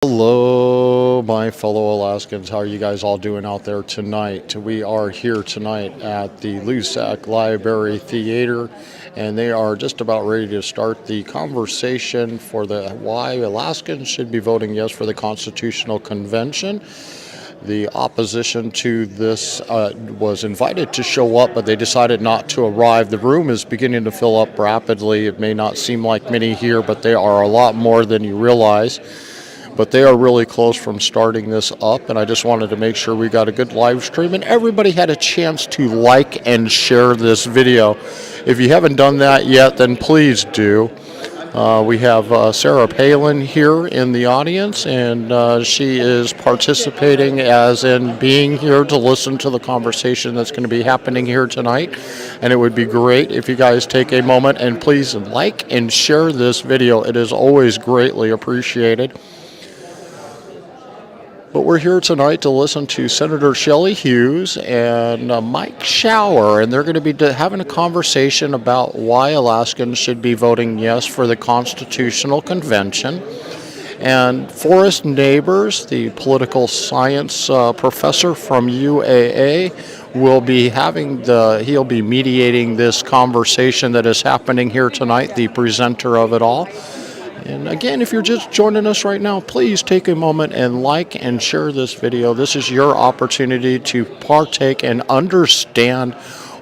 Hello, my fellow Alaskans. How are you guys all doing out there tonight? We are here tonight at the Lusac Library Theater, and they are just about ready to start the conversation for the why Alaskans should be voting yes for the Constitutional Convention. The opposition to this was invited to show up, but they decided not to arrive. The room is beginning to fill up rapidly. It may not seem like many here, but they are a lot more than you realize. But they are really close from starting this up, and I just wanted to make sure we got a good live stream and everybody had a chance to like and share this video. If you haven't done that yet, then please do. We have Sarah Palin here in the audience, and she is participating as in being here to listen to the conversation that's going to be happening here tonight. And it would be great if you guys take a moment and please like and share this video. It is always greatly appreciated. But we're here tonight to listen to Senator Shelley Hughes and Mike Shower, and they're going to be having a conversation about why Alaskans should be voting yes for the Constitutional Convention. And Forrest Neighbors, the political science professor from UAA, will be he'll be mediating this conversation that is happening here tonight, the presenter of it all. And again, if you're just joining us right now, please take a moment and like and share this video. This is your opportunity to partake and understand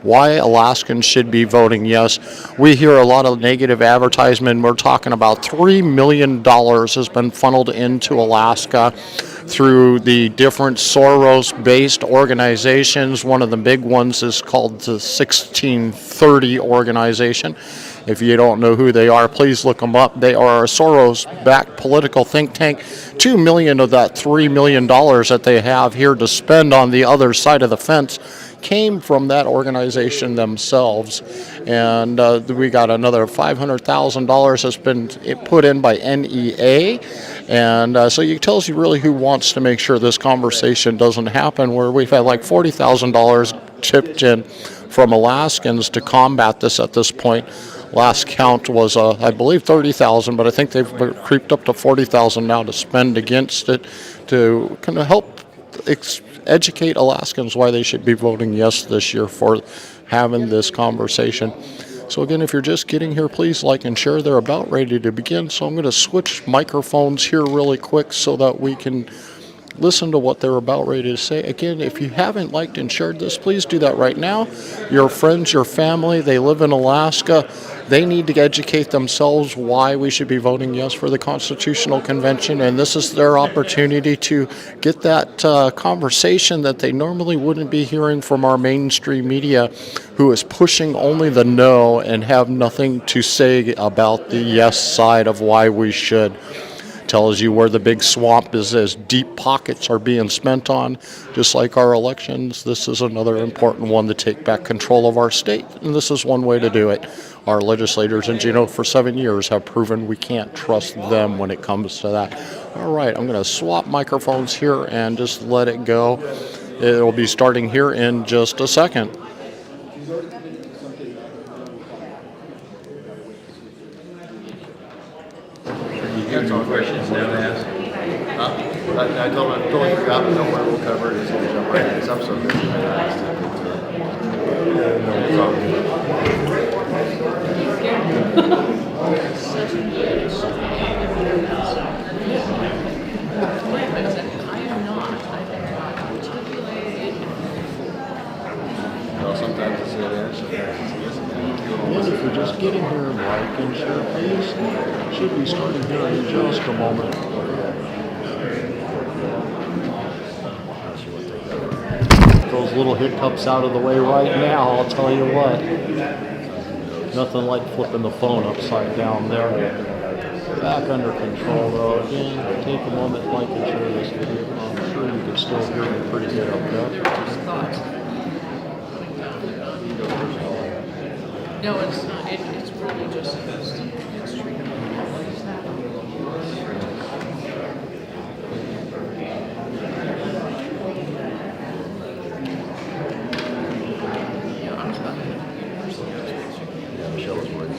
why Alaskans should be voting yes. We hear a lot of negative advertisement. We're talking about $3 million has been funneled into Alaska through the different Soros-based organizations. One of the big ones is called the 1630 organization. If you don't know who they are, please look them up. They are a Soros-backed political think tank. $2 million of that $3 million that they have here to spend on the other side of the fence came from that organization themselves. And we got another $500,000 that's been put in by NEA. And so it tells you really who wants to make sure this conversation doesn't happen, where we've had like $40,000 chipped in from Alaskans to combat this at this point. Last count was, I believe, 30,000, but I think they've creeped up to 40,000 now to spend against it to kind of help educate Alaskans why they should be voting yes this year for having this conversation. So again, if you're just getting here, please like and share. They're about ready to begin, so I'm going to switch microphones here really quick so that we can listen to what they're about ready to say. Again, if you haven't liked and shared this, please do that right now. Your friends, your family, they live in Alaska. They need to educate themselves why we should be voting yes for the Constitutional Convention, and this is their opportunity to get that conversation that they normally wouldn't be hearing from our mainstream media, who is pushing only the no and have nothing to say about the yes side of why we should. Tells you where the big swamp is, as deep pockets are being spent on. Just like our elections, this is another important one to take back control of our state, and this is one way to do it. Our legislators in for 7 years have proven we can't trust them when it comes to that. All right, I'm going to swap microphones here and just let it go. It will be starting here in just a second. That's all questions now asked. I totally forgot, but don't worry, we'll cover it as soon as I'm ready, because I'm so busy. Well, sometimes it's it is, sometimes it's this. And if you're just getting here, like and share, please. Should be starting here in just a moment. Those little hiccups out of the way right now, I'll tell you what. Nothing like flipping the phone upside down there. Back under control though. Again, take a moment, like and share this video. I'm sure you can still hear me pretty good up there. No, it's not. It's really just it's treated. Yeah, Michelle was working.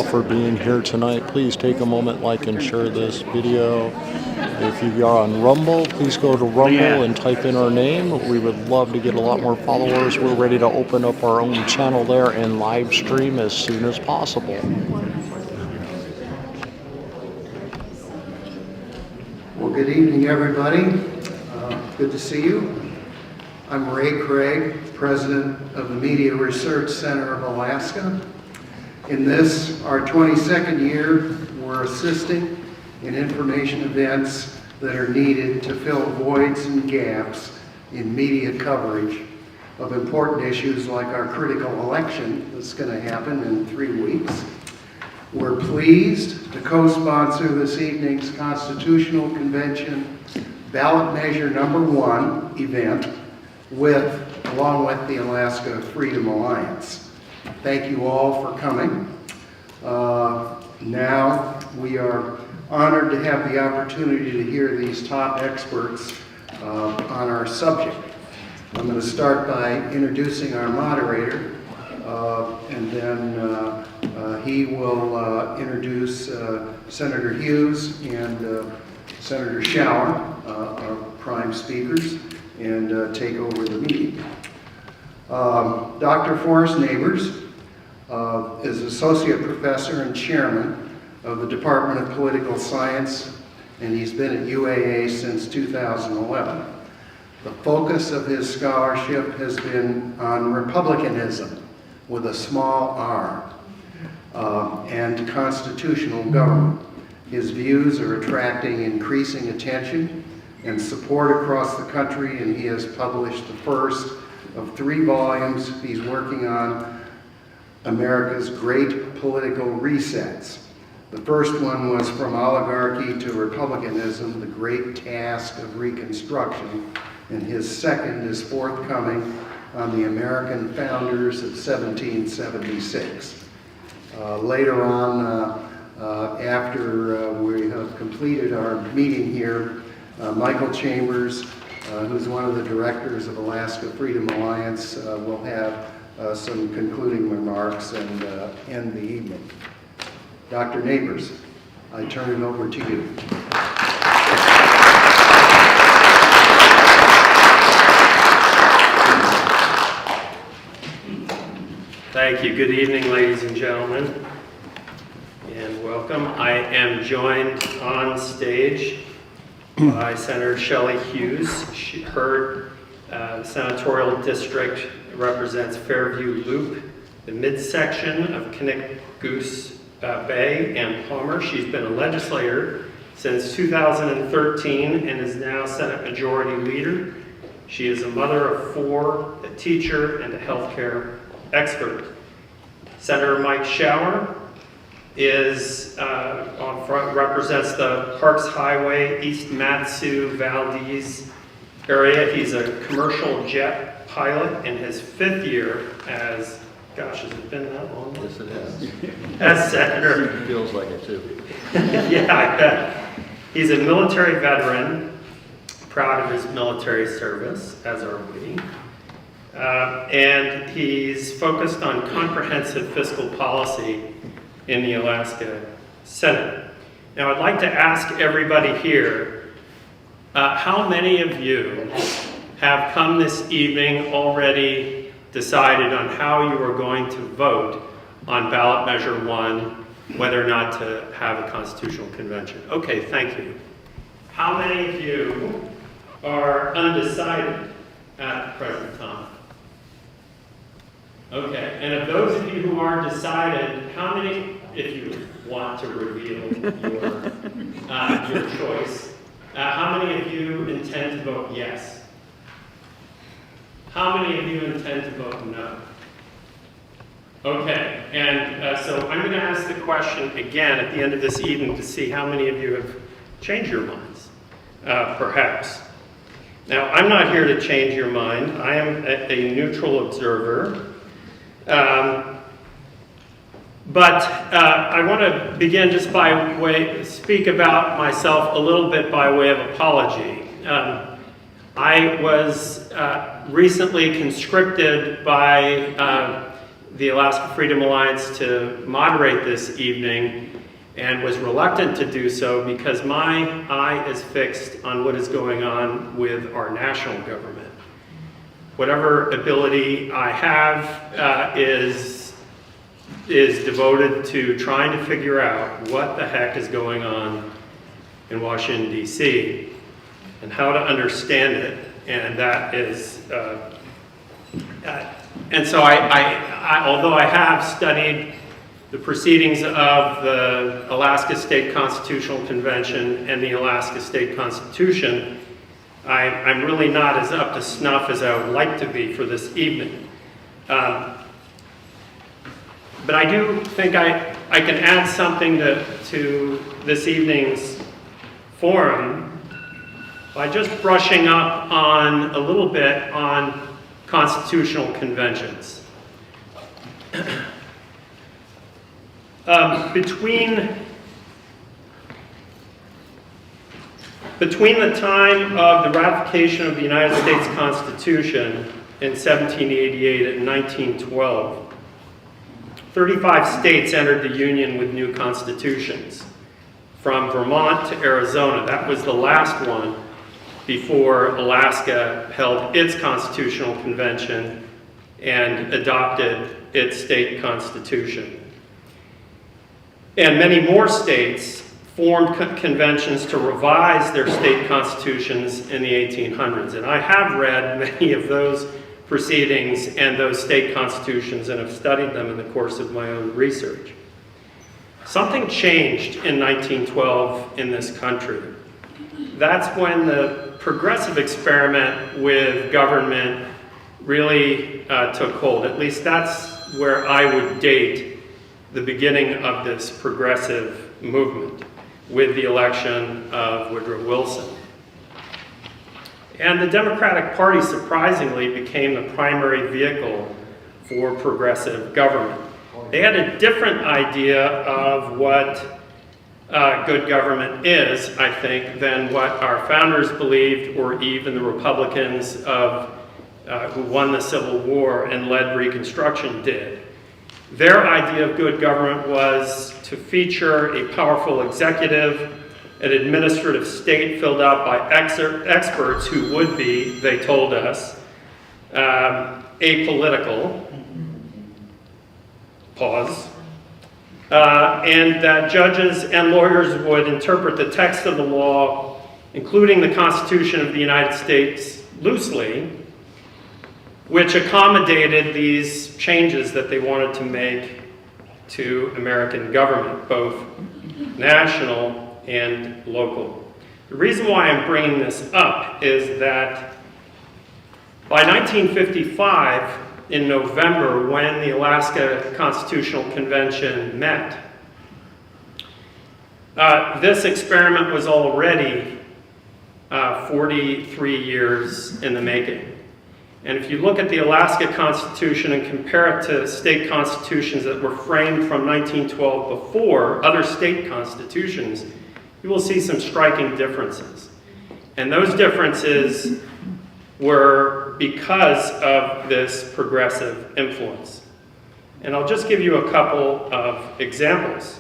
all for being here tonight. Please take a moment, like and share this video. If you are on Rumble, please go to Rumble and type in our name. We would love to get a lot more followers. We're ready to open up our own channel there and live stream as soon as possible. Well, good evening, everybody. Good to see you. I'm Ray Craig, President of the Media Research Center of Alaska. In this, our 22nd year, we're assisting in information events that are needed to fill voids and gaps in media coverage of important issues like our critical election that's going to happen in 3 weeks. We're pleased to co-sponsor this evening's Constitutional Convention Ballot Measure Number 1 event along with the Alaska Freedom Alliance. Thank you all for coming. Now we are honored to have the opportunity to hear these top experts on our subject. I'm going to start by introducing our moderator, and then he will introduce Senator Hughes and Senator Shower, our prime speakers, and take over the meeting. Dr. Forrest Neighbors is Associate Professor and Chairman of the Department of Political Science, and he's been at UAA since 2011. The focus of his scholarship has been on republicanism with a small r, and constitutional government. His views are attracting increasing attention and support across the country, and he has published the first of 3 volumes he's working on, America's Great Political Resets. The first one was From Oligarchy to Republicanism, the Great Task of Reconstruction, and his second is forthcoming on the American Founders of 1776. Later on, after we have completed our meeting here, Michael Chambers, who's one of the directors of Alaska Freedom Alliance, will have some concluding remarks and end the evening. Dr. Neighbors, I turn it over to you. Thank you. Good evening, ladies and gentlemen, and welcome. I am joined on stage by Senator Shelley Hughes. Her senatorial district represents Fairview Loop, the midsection of Goose Bay and Palmer. She's been a legislator since 2013 and is now Senate Majority Leader. She is a mother of 4, a teacher, and a healthcare expert. Senator Mike Shower is represents the Parks Highway, East Mat-Su, Valdez area. He's a commercial jet pilot in his 5th year as, gosh, has it been that long? Yes, it has. As senator. It feels like it too. Yeah, I bet. He's a military veteran, proud of his military service, as are we. And he's focused on comprehensive fiscal policy in the Alaska Senate. Now, I'd like to ask everybody here, how many of you have come this evening already decided on how you are going to vote on Ballot Measure 1, whether or not to have a constitutional convention? Okay, thank you. How many of you are undecided at the present time? Okay, and of those of you who are decided, how many, if you want to reveal your choice, how many of you intend to vote yes? How many of you intend to vote no? Okay, and so I'm going to ask the question again at the end of this evening to see how many of you have changed your minds, perhaps. Now, I'm not here to change your mind. I am a neutral observer. But I want to begin just speak about myself a little bit by way of apology. I was recently conscripted by the Alaska Freedom Alliance to moderate this evening, and was reluctant to do so because my eye is fixed on what is going on with our national government. Whatever ability I have is devoted to trying to figure out what the heck is going on in Washington, D.C., and how to understand it. And that is, and so although I have studied the proceedings of the Alaska State Constitutional Convention and the Alaska State Constitution, I'm really not as up to snuff as I would like to be for this evening. But I do think I can add something to this evening's forum by just brushing up on a little bit on constitutional conventions. Between the time of the ratification of the United States Constitution in 1788 and 1912, 35 states entered the Union with new constitutions. From Vermont to Arizona, that was the last one before Alaska held its constitutional convention and adopted its state constitution. And many more states formed conventions to revise their state constitutions in the 1800s. And I have read many of those proceedings and those state constitutions and have studied them in the course of my own research. Something changed in 1912 in this country. That's when the progressive experiment with government really took hold. At least that's where I would date the beginning of this progressive movement with the election of Woodrow Wilson. And the Democratic Party, surprisingly, became the primary vehicle for progressive government. They had a different idea of what good government is, I think, than what our founders believed, or even the Republicans who won the Civil War and led Reconstruction did. Their idea of good government was to feature a powerful executive, an administrative state filled out by experts who would be, they told us, apolitical, pause, and that judges and lawyers would interpret the text of the law, including the Constitution of the United States, loosely, which accommodated these changes that they wanted to make to American government, both national and local. The reason why I'm bringing this up is that by 1955, in November, when the Alaska Constitutional Convention met, this experiment was already 43 years in the making. And if you look at the Alaska Constitution and compare it to state constitutions that were framed from 1912 before other state constitutions, you will see some striking differences. And those differences were because of this progressive influence. And I'll just give you a couple of examples.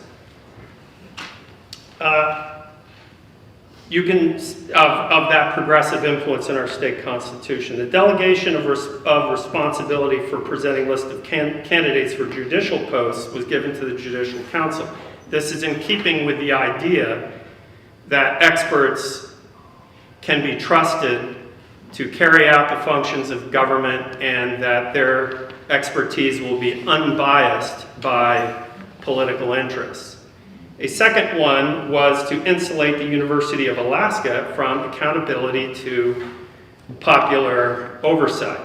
Of that progressive influence in our state constitution. The delegation of responsibility for presenting list of candidates for judicial posts was given to the Judicial Council. This is in keeping with the idea that experts can be trusted to carry out the functions of government and that their expertise will be unbiased by political interests. A second one was to insulate the University of Alaska from accountability to popular oversight.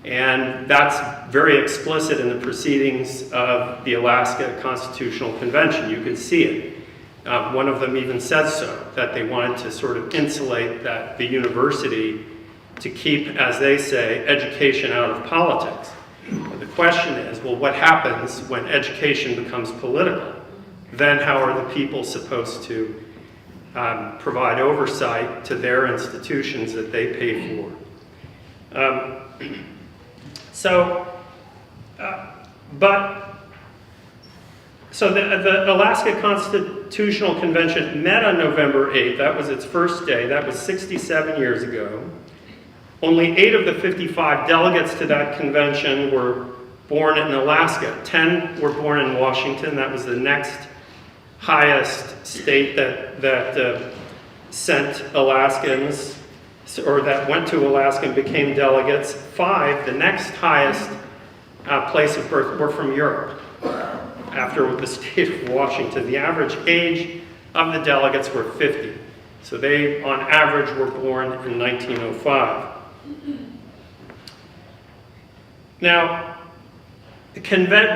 And that's very explicit in the proceedings of the Alaska Constitutional Convention. You can see it. One of them even says so, that they wanted to sort of insulate the university to keep, as they say, education out of politics. But the question is, well, what happens when education becomes political? Then how are the people supposed to provide oversight to their institutions that they pay for? So the Alaska Constitutional Convention met on November 8th. That was its first day. That was 67 years ago. Only 8 of the 55 delegates to that convention were born in Alaska. 10 were born in Washington. That was the next highest state that sent Alaskans, or that went to Alaska and became delegates. 5, the next highest place of birth, were from Europe. After the state of Washington, the average age of the delegates were 50. So they, on average, were born in 1905. Now,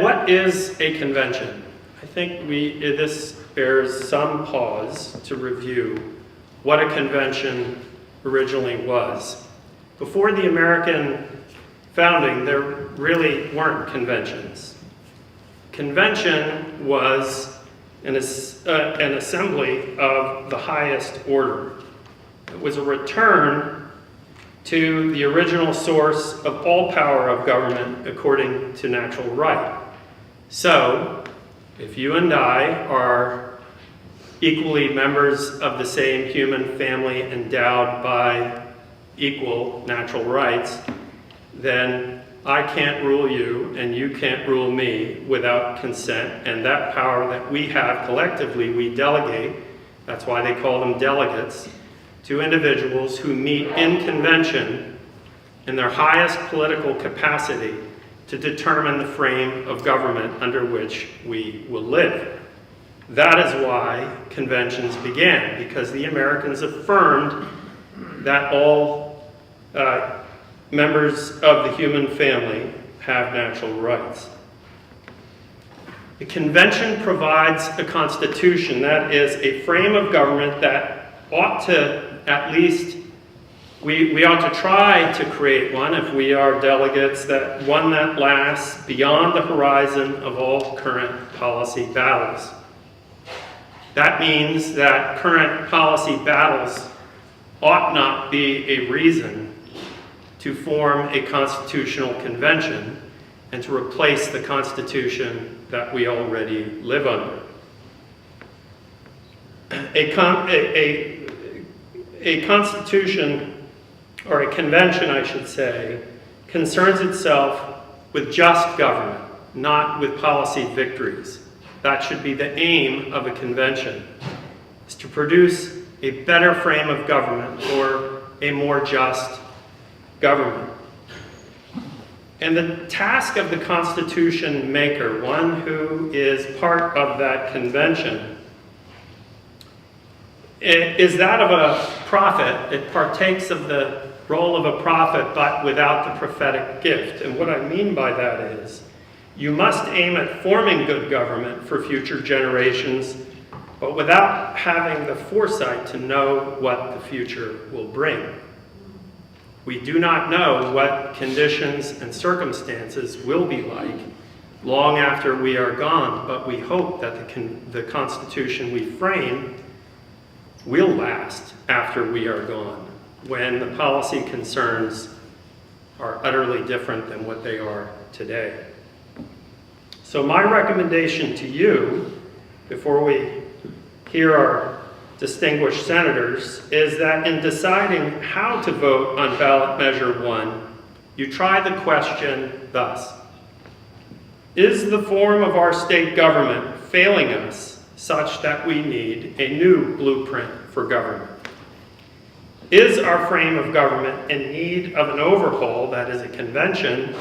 what is a convention? I think this bears some pause to review what a convention originally was. Before the American founding, there really weren't conventions. Convention was an assembly of the highest order. It was a return to the original source of all power of government according to natural right. So, if you and I are equally members of the same human family endowed by equal natural rights, then I can't rule you and you can't rule me without consent, and that power that we have collectively, we delegate, that's why they call them delegates, to individuals who meet in convention in their highest political capacity to determine the frame of government under which we will live. That is why conventions began, because the Americans affirmed that all members of the human family have natural rights. The convention provides a constitution, that is a frame of government that ought to, at least, we ought to try to create one, if we are delegates, one that lasts beyond the horizon of all current policy battles. That means that current policy battles ought not be a reason to form a constitutional convention and to replace the Constitution that we already live under. A constitution, or a convention, I should say, concerns itself with just government, not with policy victories. That should be the aim of a convention, is to produce a better frame of government or a more just government. And the task of the Constitution maker, one who is part of that convention, is that of a prophet. It partakes of the role of a prophet, but without the prophetic gift. And what I mean by that is, you must aim at forming good government for future generations, but without having the foresight to know what the future will bring. We do not know what conditions and circumstances will be like long after we are gone, but we hope that the Constitution we frame will last after we are gone, when the policy concerns are utterly different than what they are today. So my recommendation to you, before we hear our distinguished senators, is that in deciding how to vote on Ballot Measure 1, you try the question thus: is the form of our state government failing us such that we need a new blueprint for government? Is our frame of government in need of an overhaul, that is a convention,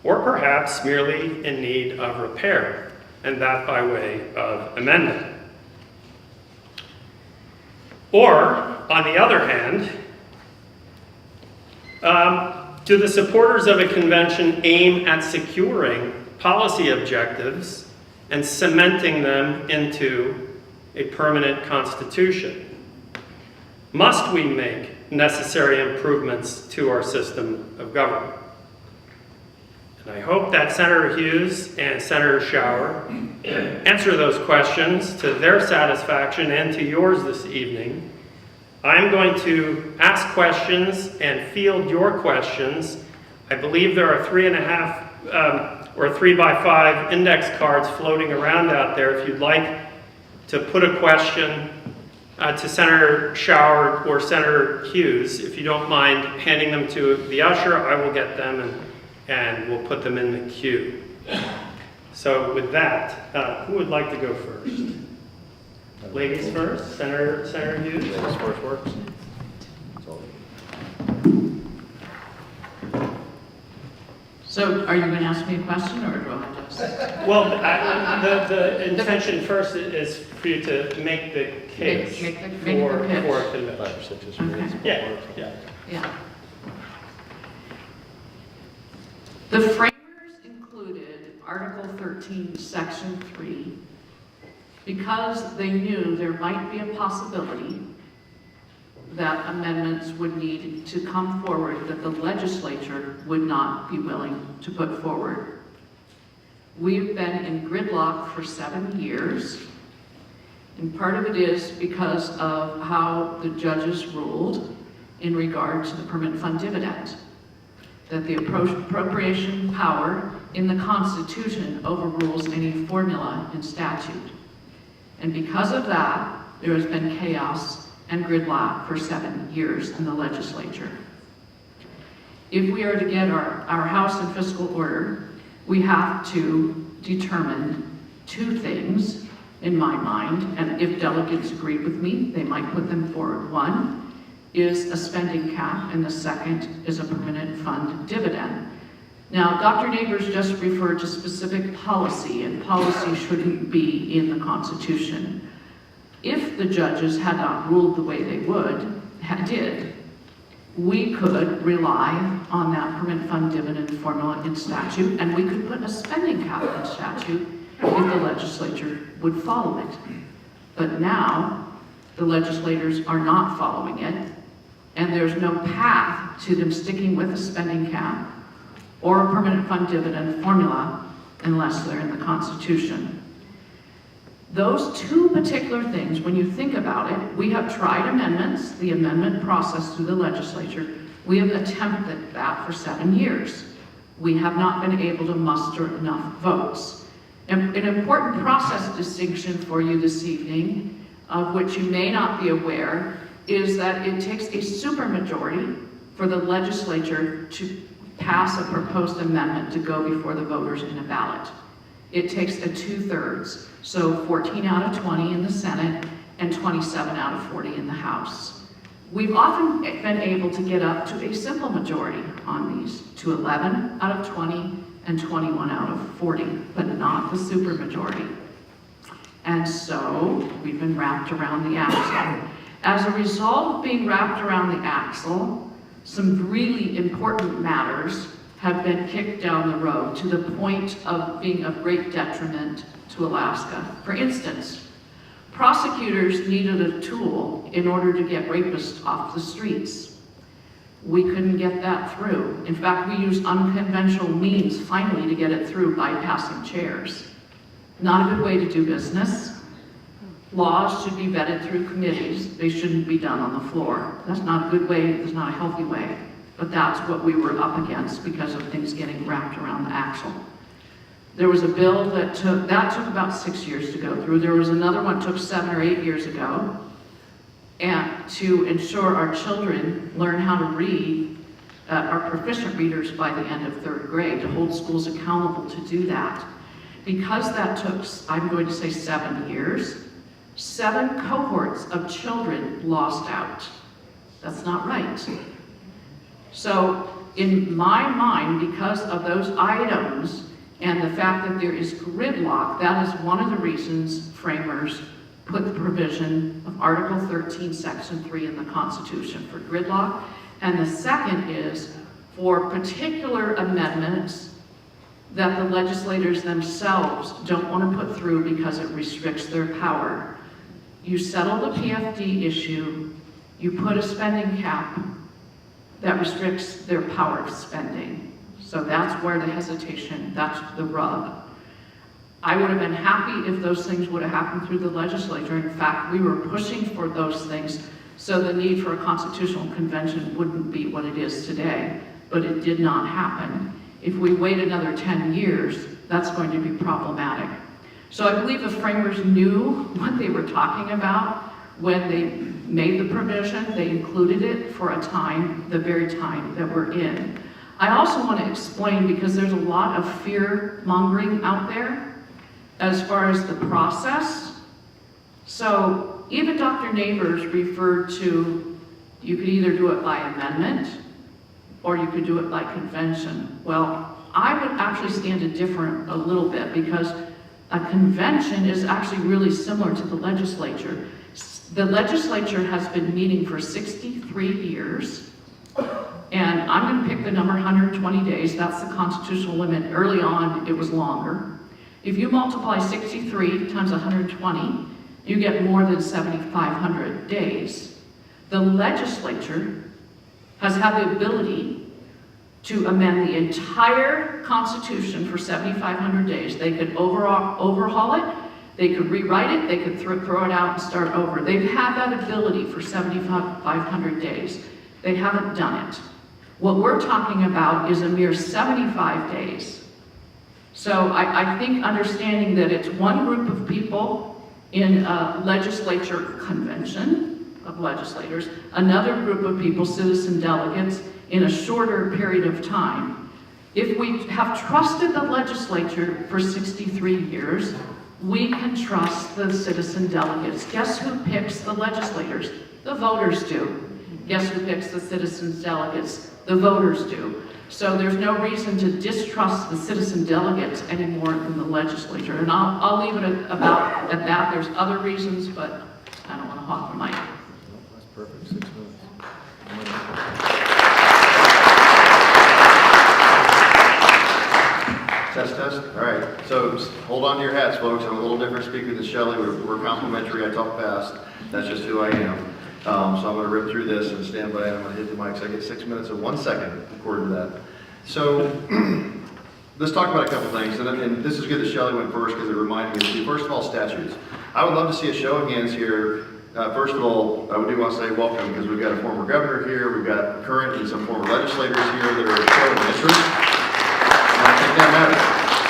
or perhaps merely in need of repair, and that by way of amendment? Or, on the other hand, do the supporters of a convention aim at securing policy objectives and cementing them into a permanent constitution? Must we make necessary improvements to our system of government? And I hope that Senator Hughes and Senator Schauer answer those questions to their satisfaction and to yours this evening. I'm going to ask questions and field your questions. I believe there are 3.5 or 3x5 index cards floating around out there. If you'd like to put a question to Senator Shower or Senator Hughes, if you don't mind handing them to the usher, I will get them and we'll put them in the queue. So with that, who would like to go first? Ladies first, Senator Hughes. Ladies first works. That's all. So are you going to ask me a question, or do I just? Well, the intention first is for you to make the case Make the for pitch. a convention. 5 or 6 is Okay. Yeah. Yeah. The framers included Article 13, Section 3, because they knew there might be a possibility that amendments would need to come forward that the legislature would not be willing to put forward. We've been in gridlock for 7 years, and part of it is because of how the judges ruled in regard to the permanent fund dividend, that the appropriation power in the Constitution overrules any formula in statute. And because of that, there has been chaos and gridlock for 7 years in the legislature. If we are to get our house in fiscal order, we have to determine 2 things in my mind, and if delegates agree with me, they might put them forward. One is a spending cap, and the second is a permanent fund dividend. Now, Dr. Neighbors just referred to specific policy, and policy shouldn't be in the Constitution. If the judges had not ruled the way they did, we could rely on that permanent fund dividend formula in statute, and we could put a spending cap in statute if the legislature would follow it. But now, the legislators are not following it, and there's no path to them sticking with a spending cap or a permanent fund dividend formula unless they're in the Constitution. Those 2 particular things, when you think about it, we have tried amendments, the amendment process through the legislature. We have attempted that for 7 years. We have not been able to muster enough votes. An important process distinction for you this evening, of which you may not be aware, is that it takes a supermajority for the legislature to pass a proposed amendment to go before the voters in a ballot. It takes a 2/3, so 14 out of 20 in the Senate and 27 out of 40 in the House. We've often been able to get up to a simple majority on these, to 11 out of 20 and 21 out of 40, but not the supermajority. And so we've been wrapped around the axle. As a result of being wrapped around the axle, some really important matters have been kicked down the road to the point of being of great detriment to Alaska. For instance, prosecutors needed a tool in order to get rapists off the streets. We couldn't get that through. In fact, we used unconventional means finally to get it through, bypassing chairs. Not a good way to do business. Laws should be vetted through committees. They shouldn't be done on the floor. That's not a good way, it's not a healthy way. But that's what we were up against because of things getting wrapped around the axle. There was a bill that took about 6 years to go through. There was another one that took 7 or 8 years ago, and to ensure our children learn how to read, are proficient readers by the end of 3rd grade, to hold schools accountable to do that. Because that took, I'm going to say 7 years, 7 cohorts of children lost out. That's not right. So in my mind, because of those items and the fact that there is gridlock, that is one of the reasons framers put the provision of Article 13, Section 3 in the Constitution for gridlock. And the second is for particular amendments that the legislators themselves don't want to put through because it restricts their power. You settle the PFD issue, you put a spending cap that restricts their power of spending. So that's where the hesitation, that's the rub. I would have been happy if those things would have happened through the legislature. In fact, we were pushing for those things so the need for a constitutional convention wouldn't be what it is today, but it did not happen. If we wait another 10 years, that's going to be problematic. So I believe the framers knew what they were talking about when they made the provision. They included it for a time, the very time that we're in. I also want to explain, because there's a lot of fear mongering out there as far as the process. So even Dr. Neighbors referred to, you could either do it by amendment or you could do it by convention. Well, I would actually stand to differ a little bit, because a convention is actually really similar to the legislature. The legislature has been meeting for 63 years, and I'm going to pick the number 120 days. That's the constitutional limit. Early on, it was longer. If you multiply 63 times 120, you get more than 7,500 days. The legislature has had the ability to amend the entire Constitution for 7,500 days. They could overhaul it, they could rewrite it, they could throw it out and start over. They've had that ability for 7,500 days. They haven't done it. What we're talking about is a mere 75 days. So I think understanding that it's one group of people in a legislature convention of legislators, another group of people, citizen delegates, in a shorter period of time. If we have trusted the legislature for 63 years, we can trust the citizen delegates. Guess who picks the legislators? The voters do. Guess who picks the citizens delegates? The voters do. So there's no reason to distrust the citizen delegates any more than the legislature. And I'll leave it at that. There's other reasons, but I don't want to hog the mic. That's perfect, 6 minutes. Test, test. All right. So hold on to your hats, folks. I'm a little different speaker than Shelley. We're complimentary. I talk fast. That's just who I am. So I'm going to rip through this and stand by it. I'm going to hit the mic. So I get 6 minutes and 1 second according to that. So let's talk about a couple things. And this is good that Shelley went first, because it reminded me. First of all, statutes. I would love to see a show of hands here. First of all, I do want to say welcome, because we've got a former governor here. We've got current and some former legislators here that are showing interest. And I think that matters,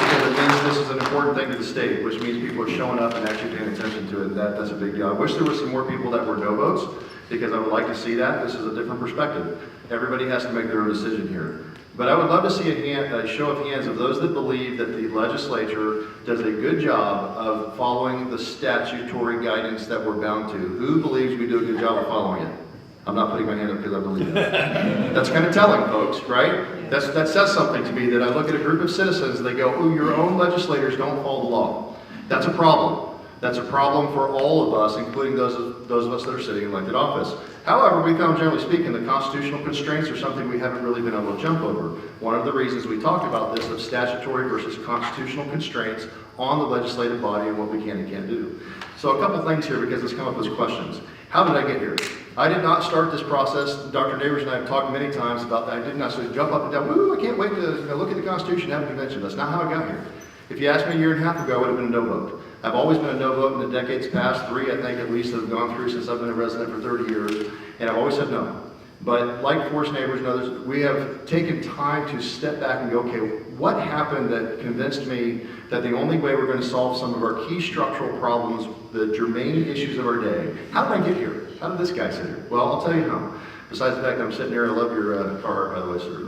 because it means this is an important thing to the state, which means people are showing up and actually paying attention to it. That's a big deal. I wish there were some more people that were no votes, because I would like to see that. This is a different perspective. Everybody has to make their own decision here. But I would love to see a show of hands of those that believe that the legislature does a good job of following the statutory guidance that we're bound to. Who believes we do a good job of following it? I'm not putting my hand up because I believe that. That's kind of telling, folks, right? That says something to me, that I look at a group of citizens and they go, "Ooh, your own legislators don't follow the law." That's a problem. That's a problem for all of us, including those of us that are sitting in elected office. However, we found, generally speaking, the constitutional constraints are something we haven't really been able to jump over. One of the reasons we talked about this of statutory versus constitutional constraints on the legislative body and what we can and can't do. So a couple things here, because it's come up as questions. How did I get here? I did not start this process. Dr. Neighbors and I have talked many times about that. I did not sort of jump up and down, "Woo, I can't wait to look at the Constitution and have a convention." That's not how I got here. If you asked me a year and a half ago, it would have been a no vote. I've always been a no vote in the decades past, 3 I think at least that have gone through since I've been a resident for 30 years, and I've always said no. But like Forest Neighbors and others, we have taken time to step back and go, okay, what happened that convinced me that the only way we're going to solve some of our key structural problems, the germane issues of our day, how did I get here? How did this guy sit here? Well, I'll tell you how. Besides the fact that I'm sitting here, I love your car, by the way, sir.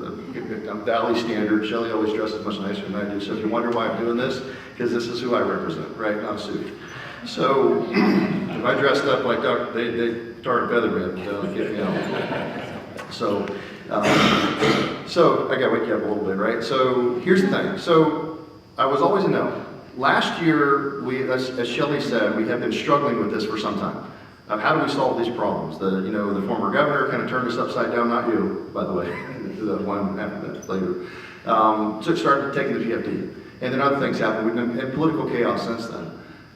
I'm Valley Standard. Shelley always dresses much nicer than I do. So if you wonder why I'm doing this, because this is who I represent, right? Not a suit. So if I dressed up like Dr. They started featherman, get me out. So I got to wake you up a little bit, right? So here's the thing. So I was always a no. Last year, as Shelley said, we have been struggling with this for some time. How do we solve these problems? The former governor kind of turned us upside down, not you, by the way, the one after that later. So it started taking the PFD. And then other things happened. We've been in political chaos since then.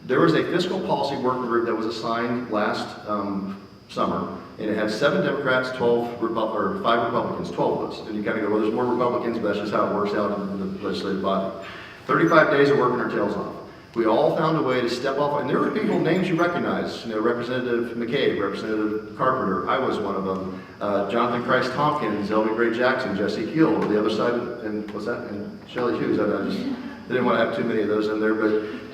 There was a fiscal policy working group that was assigned last summer, and it had 7 Democrats, 5 Republicans, 12 of us. And you kind of go, well, there's more Republicans, but that's just how it works out in the legislative body. 35 days of working our tails off. We all found a way to step off, and there were people, names you recognize, Representative McCabe, Representative Carpenter, I was one of them, Jonathan Christ Tompkins, Elvie Gray Jackson, Jesse Keel, the other side, and what's that, and Shelley Hughes. I didn't want to have too many of those in there,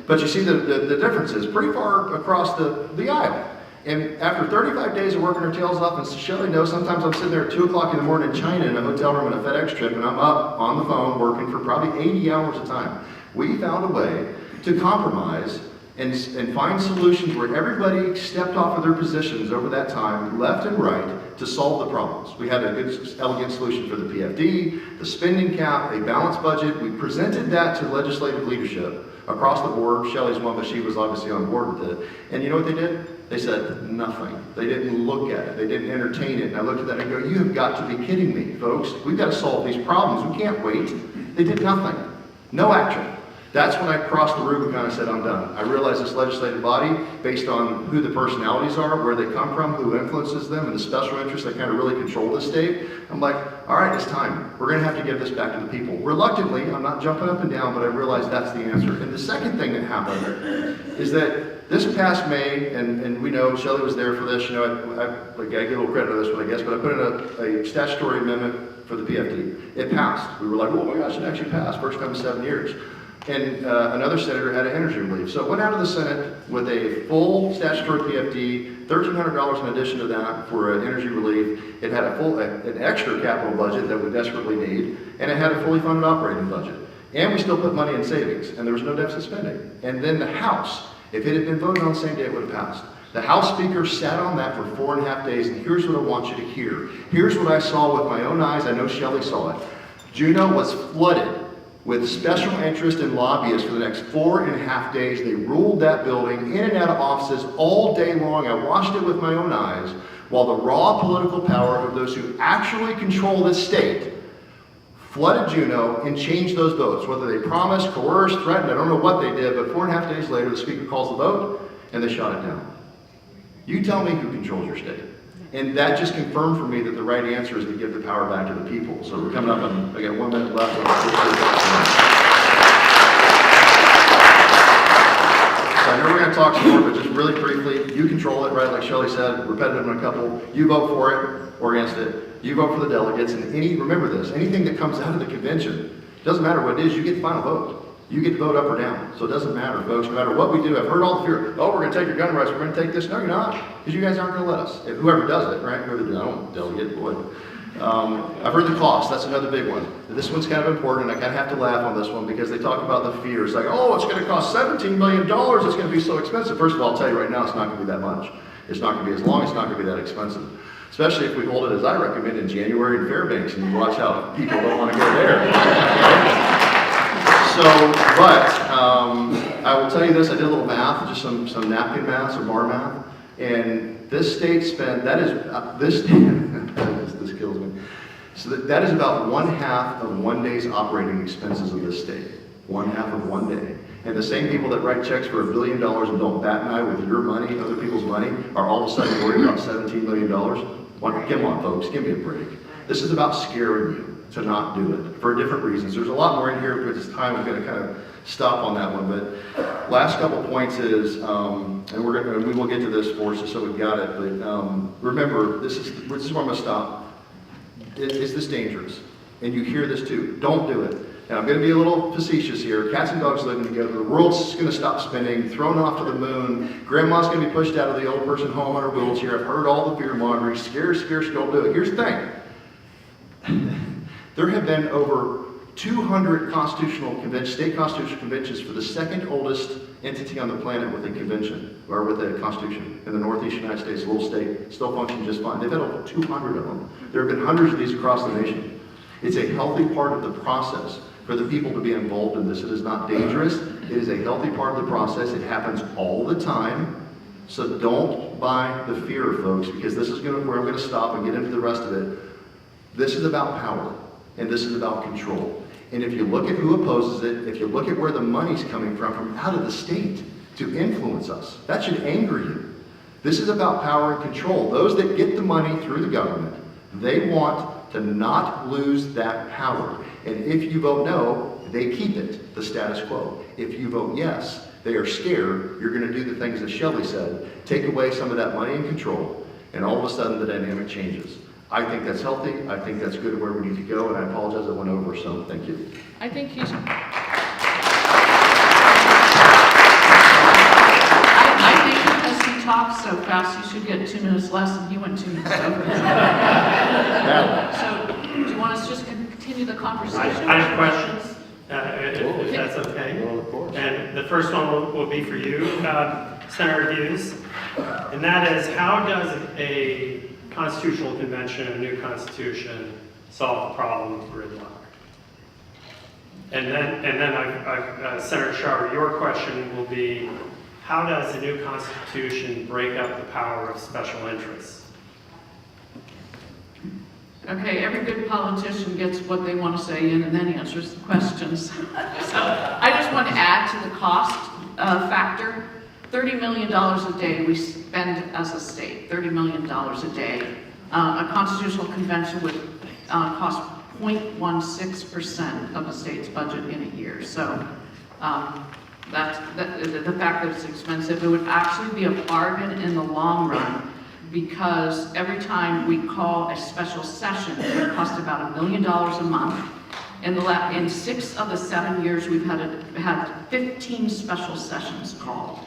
but you see the differences pretty far across the aisle. And after 35 days of working our tails off, and Shelley knows sometimes I'm sitting there at 2 o'clock in the morning in China in a hotel room in a FedEx trip, and I'm up on the phone working for probably 80 hours a time. We found a way to compromise and find solutions where everybody stepped off of their positions over that time, left and right, to solve the problems. We had a good, elegant solution for the PFD, the spending cap, a balanced budget. We presented that to legislative leadership across the board. Shelley's one, but she was obviously on board with it. And you know what they did? They said nothing. They didn't look at it. They didn't entertain it. And I looked at that and I go, you have got to be kidding me, folks. We've got to solve these problems. We can't wait. They did nothing. No action. That's when I crossed the Rubicon and said, I'm done. I realized this legislative body, based on who the personalities are, where they come from, who influences them, and the special interests that kind of really control the state, I'm like, all right, it's time. We're going to have to give this back to the people. Reluctantly, I'm not jumping up and down, but I realized that's the answer. And the second thing that happened is that this past May, and we know Shelley was there for this, I get a little credit for this one, I guess, but I put in a statutory amendment for the PFD. It passed. We were like, oh my gosh, it actually passed. First time in 7 years. And another senator had an energy relief. So it went out of the Senate with a full statutory PFD, $1,300 in addition to that for an energy relief. It had an extra capital budget that we desperately need, and it had a fully funded operating budget. And we still put money in savings, and there was no deficit spending. And then the House, if it had been voted on the same day, it would have passed. The House Speaker sat on that for 4.5 days, and here's what I want you to hear. Here's what I saw with my own eyes. I know Shelley saw it. Juneau was flooded with special interest and lobbyists for the next 4.5 days. They ruled that building in and out of offices all day long. I watched it with my own eyes while the raw political power of those who actually control this state flooded Juneau and changed those votes. Whether they promised, coerced, threatened, I don't know what they did, but 4.5 days later the Speaker calls the vote and they shot it down. You tell me who controls your state. And that just confirmed for me that the right answer is to give the power back to the people. So we're coming up on, I got 1 minute left. So I know we're going to talk some more, but just really briefly, you control it, right? Like Shelley said, repetitive in a couple. You vote for it or against it. You vote for the delegates. And remember this, anything that comes out of the convention, doesn't matter what it is, you get the final vote. You get to vote up or down. So it doesn't matter, folks. No matter what we do, I've heard all the fear, oh, we're going to take your gun rights, we're going to take this. No, you're not. Because you guys aren't going to let us. Whoever does it, right? Whoever does it, I don't delegate, boy. I've heard the cost. That's another big one. This one's kind of important, and I kind of have to laugh on this one because they talk about the fear. It's like, oh, it's going to cost $17 million. It's going to be so expensive. First of all, I'll tell you right now, it's not going to be that much. It's not going to be as long. It's not going to be that expensive. Especially if we hold it as I recommend in January in Fairbanks, and you watch how people don't want to go there. So, but I will tell you this, I did a little math, just some napkin math, some bar math, and this state spent, this kills me. So that is about 1/2 of 1 day's operating expenses of this state. 1/2 of 1 day. And the same people that write checks for $1 billion and don't bat an eye with your money, other people's money, are all of a sudden worried about $17 million. Come on, folks, give me a break. This is about scaring you to not do it for different reasons. There's a lot more in here, but it's time I'm going to kind of stop on that one. But last couple points is, and we will get to this for us, so we've got it. But remember, this is where I'm going to stop. Is this dangerous? And you hear this too. Don't do it. And I'm going to be a little facetious here. Cats and dogs living together. The world's going to stop spinning, thrown off to the moon. Grandma's going to be pushed out of the old person home on her wheelchair. I've heard all the fear mongering. Scare, don't do it. Here's the thing. There have been over 200 state constitutional conventions for the second oldest entity on the planet with a convention, or with a constitution. In the Northeast United States, a little state, still functions just fine. They've had over 200 of them. There have been hundreds of these across the nation. It's a healthy part of the process for the people to be involved in this. It is not dangerous. It is a healthy part of the process. It happens all the time. So don't buy the fear, folks, because this is where I'm going to stop and get into the rest of it. This is about power. And this is about control. And if you look at who opposes it, if you look at where the money's coming from out of the state to influence us, that should anger you. This is about power and control. Those that get the money through the government, they want to not lose that power. And if you vote no, they keep it, the status quo. If you vote yes, They are scared you're going to do the things that Shelley said, take away some of that money and control, and all of a sudden the dynamic changes. I think that's healthy. I think that's good where we need to go, and I apologize I went over, so thank you. I think he's... I think because he talks so fast, you should get 2 minutes less, and he went 2 minutes over. So, do you want us to just continue the conversation? I have questions, if that's okay. Well, of course. And the first one will be for you, Senator Hughes. And that is, how does a constitutional convention, a new constitution, solve the problem of gridlock? And then Senator Schauer, your question will be, how does a new constitution break up the power of special interests? Okay, every good politician gets what they want to say in and then answers the questions. So I just want to add to the cost factor. $30 million a day we spend as a state, $30 million a day. A constitutional convention would cost 0.16% of a state's budget in a year. So the fact that it's expensive, it would actually be a bargain in the long run, because every time we call a special session, it would cost about $1 million a month. In 6 of the 7 years, we've had 15 special sessions called.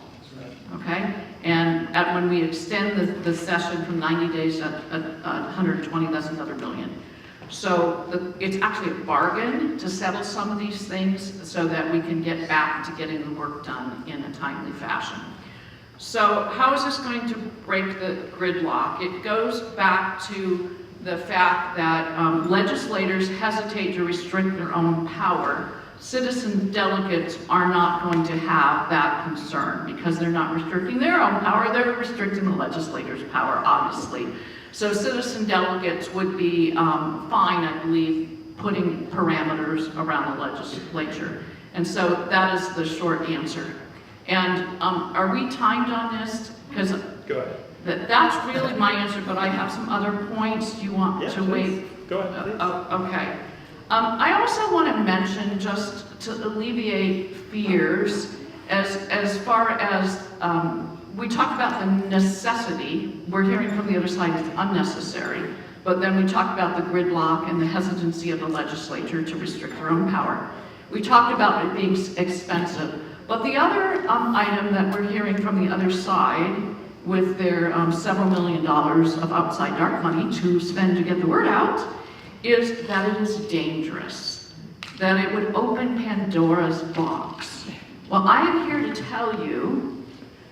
Okay, and when we extend the session from 90 days to 120, that's another $1 million. So it's actually a bargain to settle some of these things so that we can get back to getting the work done in a timely fashion. So how is this going to break the gridlock? It goes back to the fact that legislators hesitate to restrict their own power. Citizen delegates are not going to have that concern because they're not restricting their own power, they're restricting the legislators' power, obviously. So citizen delegates would be fine, I believe, putting parameters around the legislature. And so that is the short answer. And are we timed on this? Because Go ahead. that's really my answer, but I have some other points. Do you want to wait? Go ahead, please. Okay. I also want to mention, just to alleviate fears, as far as we talk about the necessity, we're hearing from the other side it's unnecessary, but then we talk about the gridlock and the hesitancy of the legislature to restrict their own power. We talked about it being expensive, but the other item that we're hearing from the other side, with their several $1 million of outside dark money to spend to get the word out, is that it is dangerous, that it would open Pandora's box. Well, I am here to tell you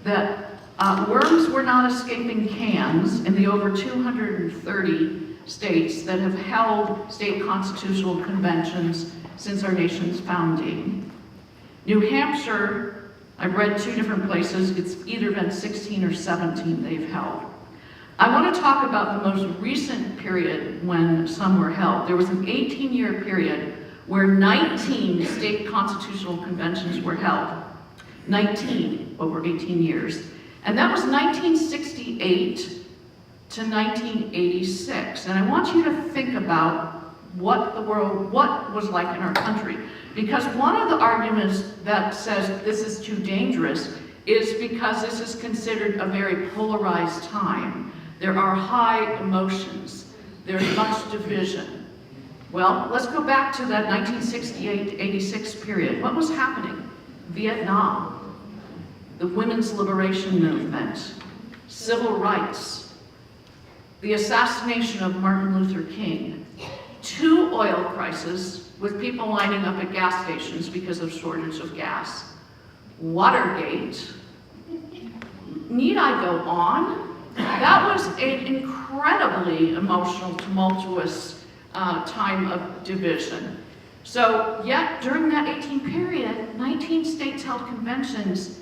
that worms were not escaping cans in the over 230 states that have held state constitutional conventions since our nation's founding. New Hampshire, I've read 2 different places, it's either been 16 or 17 they've held. I want to talk about the most recent period when some were held. There was an 18-year period where 19 state constitutional conventions were held. 19 over 18 years. And that was 1968 to 1986. And I want you to think about what was like in our country. Because one of the arguments that says this is too dangerous is because this is considered a very polarized time. There are high emotions. There's much division. Well, let's go back to that 1968 to 86 period. What was happening? Vietnam, the women's liberation movement, civil rights, the assassination of Martin Luther King, 2 oil crises with people lining up at gas stations because of shortage of gas, Watergate. Need I go on? That was an incredibly emotional, tumultuous time of division. So yet during that 18 period, 19 states held conventions,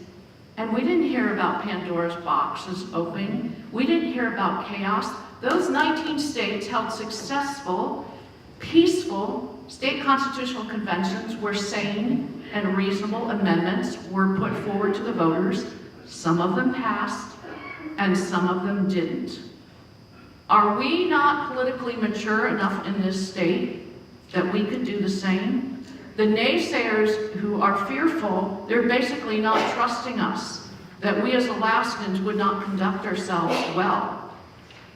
and we didn't hear about Pandora's boxes opening. We didn't hear about chaos. Those 19 states held successful, peaceful state constitutional conventions where sane and reasonable amendments were put forward to the voters. Some of them passed, and some of them didn't. Are we not politically mature enough in this state that we could do the same? The naysayers who are fearful, they're basically not trusting us, that we as Alaskans would not conduct ourselves well.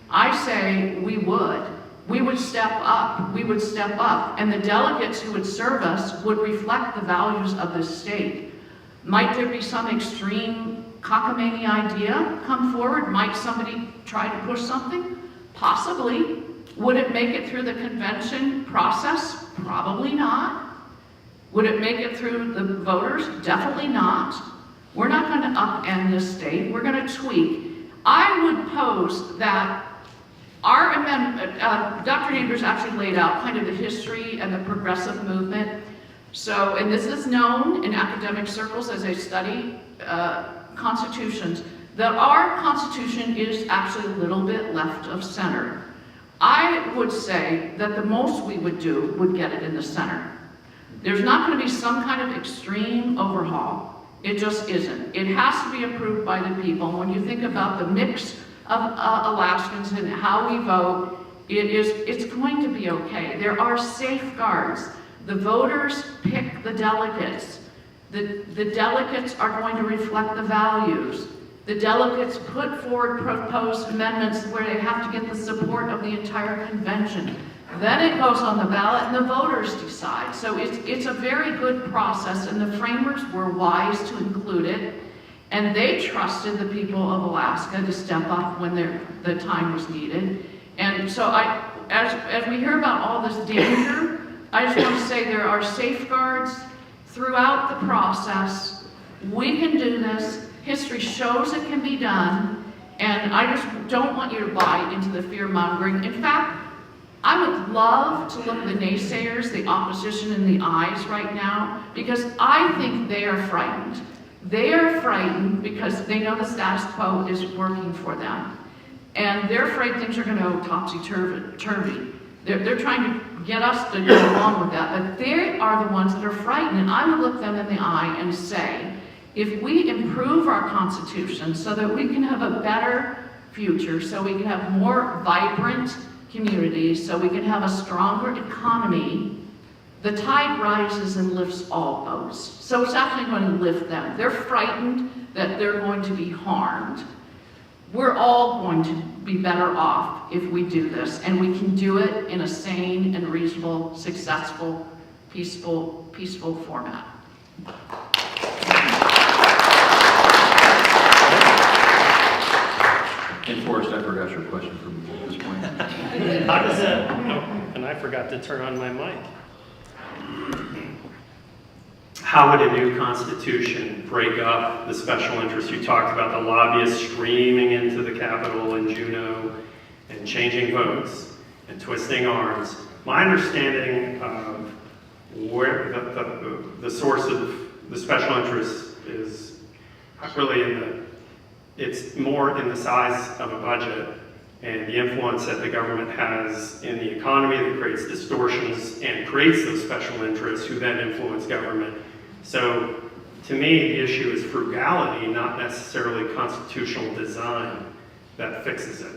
I say we would. We would step up. We would step up. And the delegates who would serve us would reflect the values of this state. Might there be some extreme cockamamie idea come forward? Might somebody try to push something? Possibly. Would it make it through the convention process? Probably not. Would it make it through the voters? Definitely not. We're not going to upend this state. We're going to tweak. I would pose that our amendment, Dr. Neighbors actually laid out kind of the history and the progressive movement. So, and this is known in academic circles as they study constitutions, that our Constitution is actually a little bit left of center. I would say that the most we would do would get it in the center. There's not going to be some kind of extreme overhaul. It just isn't. It has to be approved by the people. When you think about the mix of Alaskans and how we vote, it's going to be okay. There are safeguards. The voters pick the delegates. The delegates are going to reflect the values. The delegates put forward proposed amendments where they have to get the support of the entire convention. Then it goes on the ballot and the voters decide. So it's a very good process, and the framers were wise to include it, and they trusted the people of Alaska to step up when the time was needed. And so as we hear about all this danger, I just want to say there are safeguards throughout the process. We can do this. History shows it can be done, and I just don't want you to buy into the fear-mongering. In fact, I would love to look the naysayers, the opposition in the eyes right now, because I think they are frightened. They are frightened because they know the status quo is working for them. And they're afraid things are going to go topsy-turvy. They're trying to get us to go along with that, but they are the ones that are frightened. And I would look them in the eye and say, if we improve our Constitution so that we can have a better future, so we can have more vibrant communities, so we can have a stronger economy, the tide rises and lifts all boats. So it's actually going to lift them. They're frightened that they're going to be harmed. We're all going to be better off if we do this, and we can do it in a sane and reasonable, successful, peaceful format. And Forrest, I forgot your question from this point. How does that, and I forgot to turn on my mic. How would a new constitution break up the special interests? You talked about the lobbyists streaming into the Capitol in Juneau and changing votes and twisting arms. My understanding of where the source of the special interest is really it's more in the size of a budget and the influence that the government has in the economy that creates distortions and creates those special interests who then influence government. So to me, the issue is frugality, not necessarily constitutional design that fixes it.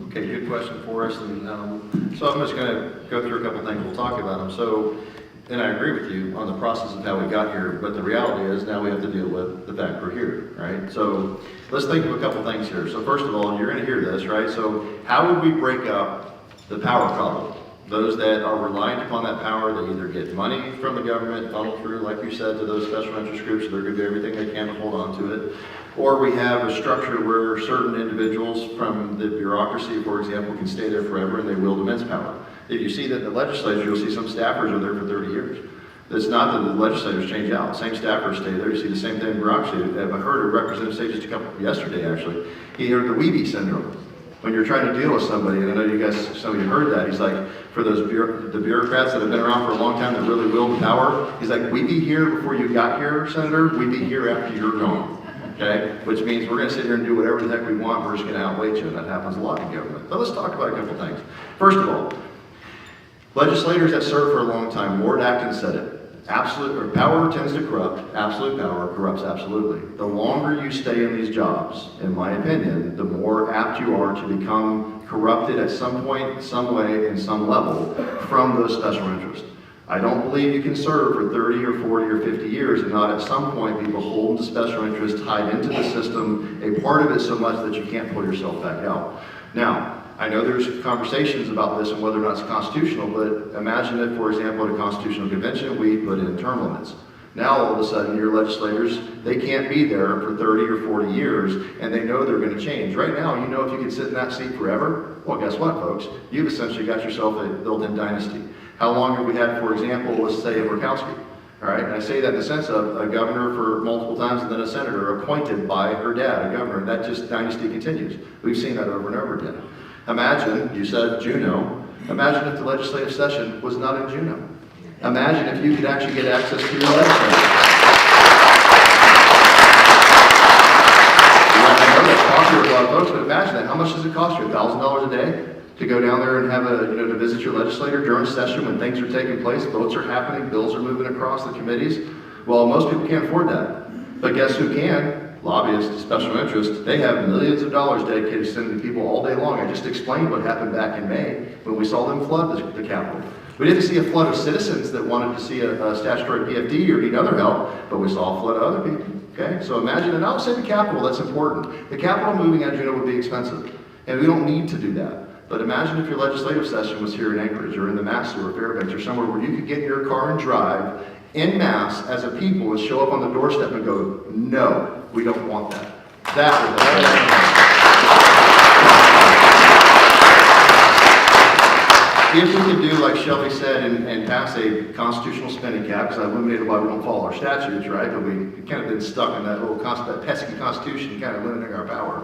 Okay, good question for us. And so I'm just going to go through a couple things. We'll talk about them. So, and I agree with you on the process of how we got here, but the reality is now we have to deal with the fact we're here, right? So let's think of a couple things here. So first of all, you're going to hear this, right? So how would we break up the power problem? Those that are reliant upon that power, they either get money from the government, funneled through, like you said, to those special interest groups, so they're going to do everything they can to hold on to it. Or we have a structure where certain individuals from the bureaucracy, for example, can stay there forever and they wield immense power. If you see that in the legislature, you'll see some staffers are there for 30 years. It's not that the legislators change out. Same staffers stay there. You see the same thing in bureaucracy. I heard a representative say just yesterday, actually, he heard the Weeby syndrome. When you're trying to deal with somebody, and I know you guys, some of you heard that, he's like, for those the bureaucrats that have been around for a long time that really wield power, he's like, we'd be here before you got here, Senator. We'd be here after you're gone. Okay? Which means we're going to sit here and do whatever the heck we want. We're just going to outweigh you, and that happens a lot in government. So let's talk about a couple things. First of all, legislators that served for a long time, Ward Acton said it. Power tends to corrupt. Absolute power corrupts absolutely. The longer you stay in these jobs, in my opinion, the more apt you are to become corrupted at some point, some way, in some level from those special interests. I don't believe you can serve for 30 or 40 or 50 years and not at some point be beholden to special interests, tied into the system, a part of it so much that you can't pull yourself back out. Now, I know there's conversations about this and whether or not it's constitutional, but imagine if, for example, at a constitutional convention, we put in term limits. Now, all of a sudden, your legislators, they can't be there for 30 or 40 years, and they know they're going to change. Right now, you know if you can sit in that seat forever, well, guess what, folks? You've essentially got yourself a built-in dynasty. How long have we had, for example, let's say, a Murkowski? All right, and I say that in the sense of a governor for multiple times and then a senator appointed by her dad, a governor. That just dynasty continues. We've seen that over and over again. Imagine, you said Juneau, imagine if the legislative session was not in Juneau. Imagine if you could actually get access to your legislature. I know that's popular with a lot of folks, but imagine that. How much does it cost you? $1,000 a day to go down there and have to visit your legislator during session when things are taking place, votes are happening, bills are moving across the committees? Well, most people can't afford that. But guess who can? Lobbyists, special interests. They have millions of dollars dedicated to sending people all day long. I just explained what happened back in May when we saw them flood the Capitol. We didn't see a flood of citizens that wanted to see a statutory PFD or need other help, but we saw a flood of other people. Okay, so imagine, and I'll say the Capitol, that's important. The Capitol moving out of Juneau would be expensive, and we don't need to do that. But imagine if your legislative session was here in Anchorage or in the Massey or Fairbanks or somewhere where you could get in your car and drive en masse as a people and show up on the doorstep and go, no, we don't want that. That would be if we could do, like Shelby said, and pass a constitutional spending cap, because I illuminated why we don't follow our statutes, right? But we've kind of been stuck in that little that pesky constitution, kind of limiting our power.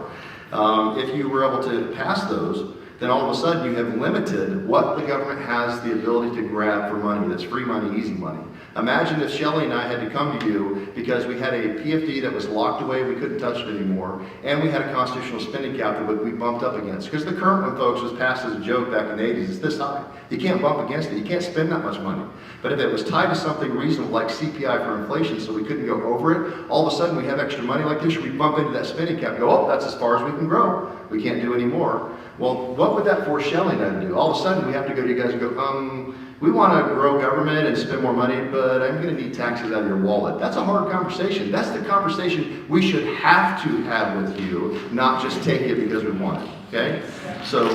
If you were able to pass those, then all of a sudden you have limited what the government has the ability to grab for money. That's free money, easy money. Imagine if Shelley and I had to come to you because we had a PFD that was locked away, we couldn't touch it anymore, and we had a constitutional spending cap that we bumped up against. Because the current one, folks, was passed as a joke back in the 80s. It's this high. You can't bump against it. You can't spend that much money. But if it was tied to something reasonable like CPI for inflation so we couldn't go over it, all of a sudden we have extra money like this, we bump into that spending cap and go, oh, that's as far as we can grow. We can't do any more. Well, what would that force Shelley and I to do? All of a sudden we have to go to you guys and go, we want to grow government and spend more money, but I'm going to need taxes out of your wallet. That's a hard conversation. That's the conversation we should have to have with you, not just take it because we want it, okay? So,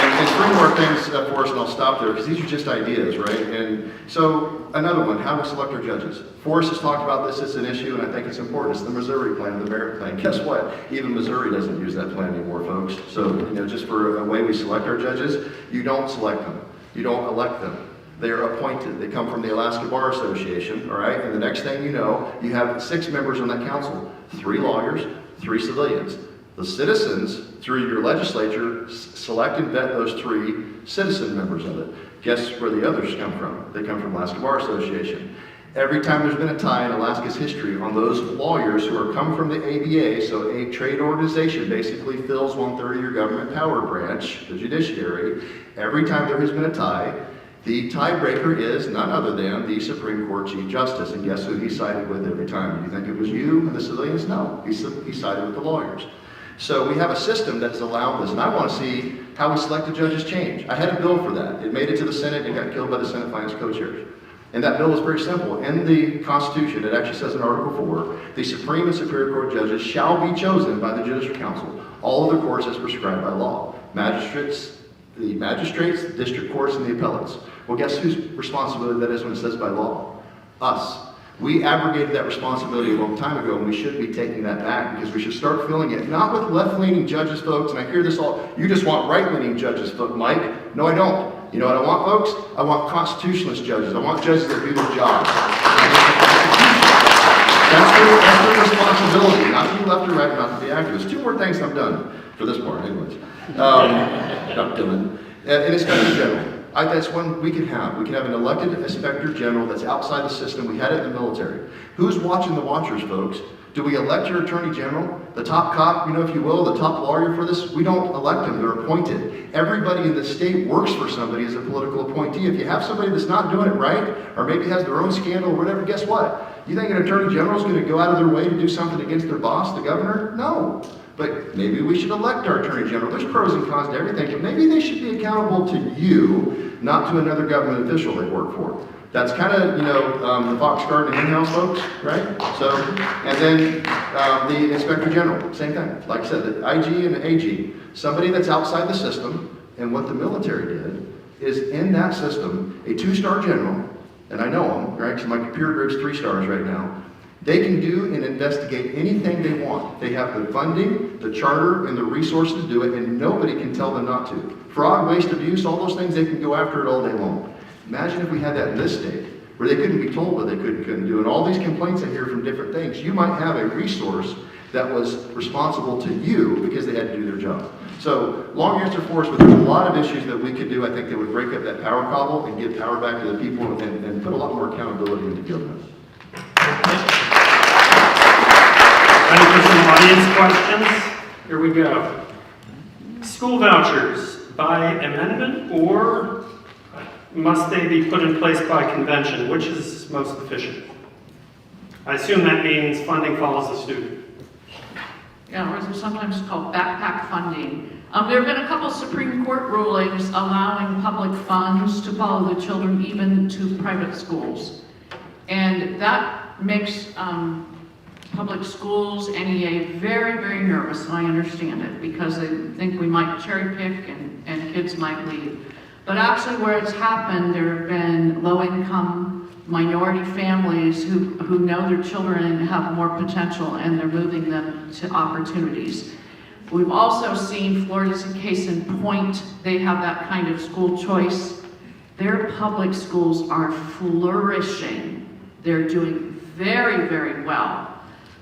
and three more things for us, and I'll stop there, because these are just ideas, right? And so, another one, how to select our judges. Forrest has talked about this, it's an issue, and I think it's important. It's the Missouri plan, the merit plan. Guess what? Even Missouri doesn't use that plan anymore, folks. So, just for a way we select our judges, you don't select them. You don't elect them. They are appointed. They come from the Alaska Bar Association, all right? And the next thing you know, you have 6 members on that council, 3 lawyers, 3 civilians. The citizens, through your legislature, select and vet those 3 citizen members of it. Guess where the others come from? They come from Alaska Bar Association. Every time there's been a tie in Alaska's history on those lawyers who are come from the ABA, so a trade organization basically fills 1/3 of your government power branch, the judiciary. Every time there has been a tie, the tiebreaker is none other than the Supreme Court Chief Justice. And guess who he sided with every time? Do you think it was you and the civilians? No, he sided with the lawyers. So we have a system that's allowed this, and I want to see how we select the judges change. I had a bill for that. It made it to the Senate and got killed by the Senate Finance co-chairs. And that bill is very simple. In the Constitution, it actually says in Article 4, the Supreme and Superior Court judges shall be chosen by the Judicial Council. All of the courts as prescribed by law. The magistrates, the district courts, and the appellates. Well, guess whose responsibility that is when it says by law? Us. We abrogated that responsibility a long time ago, and we should be taking that back because we should start filling it, not with left-leaning judges, folks, and I hear this all, you just want right-leaning judges, Mike. No, I don't. You know what I want, folks? I want constitutionalist judges. I want judges that do their job. That's their responsibility, not to be left or right, not to be activists. 2 more things, I'm done for this part, anyways. Not done. And Inspector General. That's one we can have. We can have an elected Inspector General that's outside the system. We had it in the military. Who's watching the watchers, folks? Do we elect your Attorney General? The top cop, if you will, the top lawyer for this? We don't elect them. They're appointed. Everybody in the state works for somebody as a political appointee. If you have somebody that's not doing it right, or maybe has their own scandal or whatever, guess what? You think an attorney general is going to go out of their way to do something against their boss, the governor? No. But maybe we should elect our attorney general. There's pros and cons to everything, but maybe they should be accountable to you, not to another government official they work for. That's kind of, the fox guard and in-house folks, right? So, and then the inspector general, same thing. Like I said, the IG and the AG, somebody that's outside the system, and what the military did is in that system, a 2-star general, and I know them, right? Because my computer group's 3 stars right now. They can do and investigate anything they want. They have the funding, the charter, and the resources to do it, and nobody can tell them not to. Fraud, waste, abuse, all those things, they can go after it all day long. Imagine if we had that in this state, where they couldn't be told what they couldn't do, and all these complaints I hear from different things. You might have a resource that was responsible to you because they had to do their job. So, long answer for us, but there's a lot of issues that we could do, I think, that would break up that power cobble and give power back to the people and put a lot more accountability into government. Ready for some audience questions? Here we go. School vouchers by amendment, or must they be put in place by convention? Which is most efficient? I assume that means funding follows the student. Yeah, or sometimes called backpack funding. There have been a couple Supreme Court rulings allowing public funds to follow the children even to private schools. And that makes public schools, NEA, very, very nervous, and I understand it, because they think we might cherry pick and kids might leave. But actually where it's happened, there have been low-income minority families who know their children have more potential, and they're moving them to opportunities. We've also seen, Florida's a case in point, they have that kind of school choice. Their public schools are flourishing. They're doing very, very well.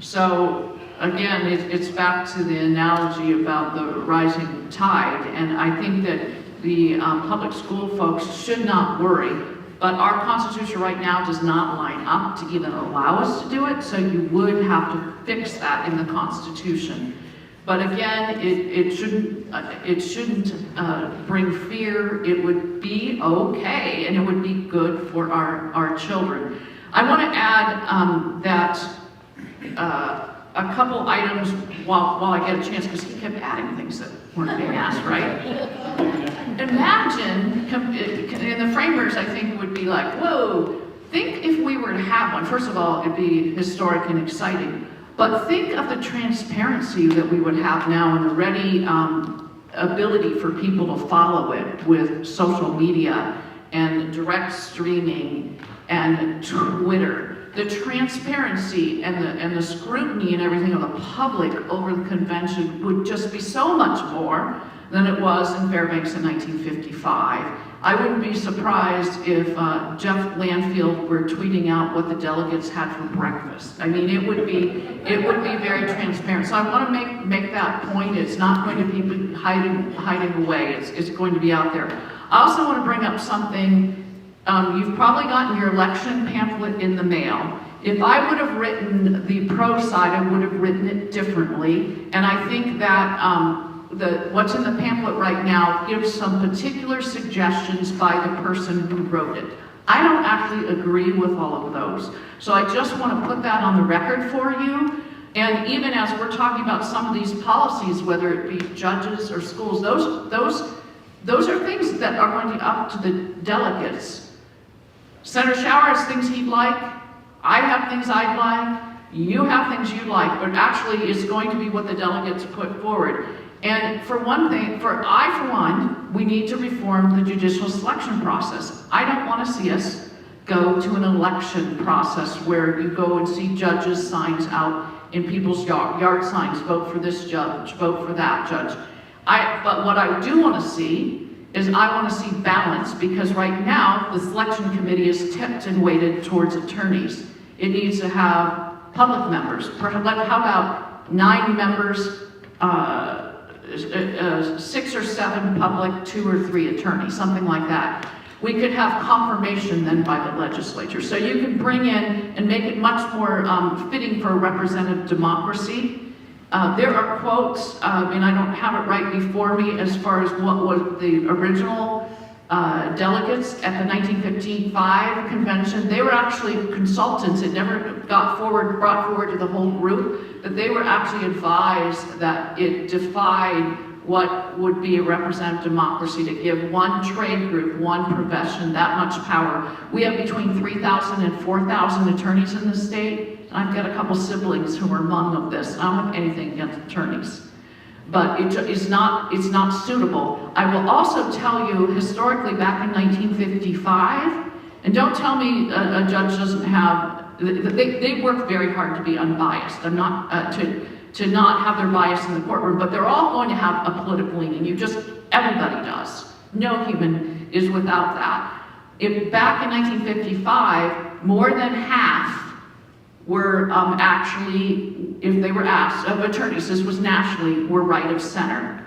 So again, it's back to the analogy about the rising tide, and I think that the public school folks should not worry, but our Constitution right now does not line up to even allow us to do it, so you would have to fix that in the Constitution. But again, it shouldn't bring fear. It would be okay, and it would be good for our children. I want to add that a couple items while I get a chance, because he kept adding things that weren't being asked, right? Imagine, and the framers, I think, would be like, whoa, think if we were to have one. First of all, it'd be historic and exciting, but think of the transparency that we would have now and the ready ability for people to follow it with social media and direct streaming and Twitter. The transparency and the scrutiny and everything of the public over the convention would just be so much more than it was in Fairbanks in 1955. I wouldn't be surprised if Jeff Landfield were tweeting out what the delegates had for breakfast. I mean, it would be very transparent. So I want to make that point. It's not going to be hiding away. It's going to be out there. I also want to bring up something. You've probably gotten your election pamphlet in the mail. If I would have written the pro side, I would have written it differently. And I think that what's in the pamphlet right now gives some particular suggestions by the person who wrote it. I don't actually agree with all of those. So I just want to put that on the record for you. And even as we're talking about some of these policies, whether it be judges or schools, those are things that are going to be up to the delegates. Senator Shower has things he'd like. I have things I'd like. You have things you'd like. But actually, it's going to be what the delegates put forward. And for one thing, for one, we need to reform the judicial selection process. I don't want to see us go to an election process where you go and see judges' signs out in people's yard signs, vote for this judge, vote for that judge. But what I do want to see is I want to see balance, because right now the selection committee is tipped and weighted towards attorneys. It needs to have public members. How about 9 members, 6 or 7 public, 2 or 3 attorneys, something like that. We could have confirmation then by the legislature. So you can bring in and make it much more fitting for a representative democracy. There are quotes, and I don't have it right before me as far as what was the original delegates at the 1955 convention. They were actually consultants. It never brought forward to the whole group, but they were actually advised that it defied what would be a representative democracy to give one trade group, one profession, that much power. We have between 3,000 and 4,000 attorneys in the state. I've got a couple siblings who are among of this. I don't have anything against attorneys, but it's not suitable. I will also tell you, historically, back in 1955, and don't tell me a judge doesn't have, they work very hard to be unbiased. I'm not, to not have their bias in the courtroom, but they're all going to have a political leaning. Everybody does. No human is without that. Back in 1955, more than half were actually, if they were asked, of attorneys, this was nationally, were right of center.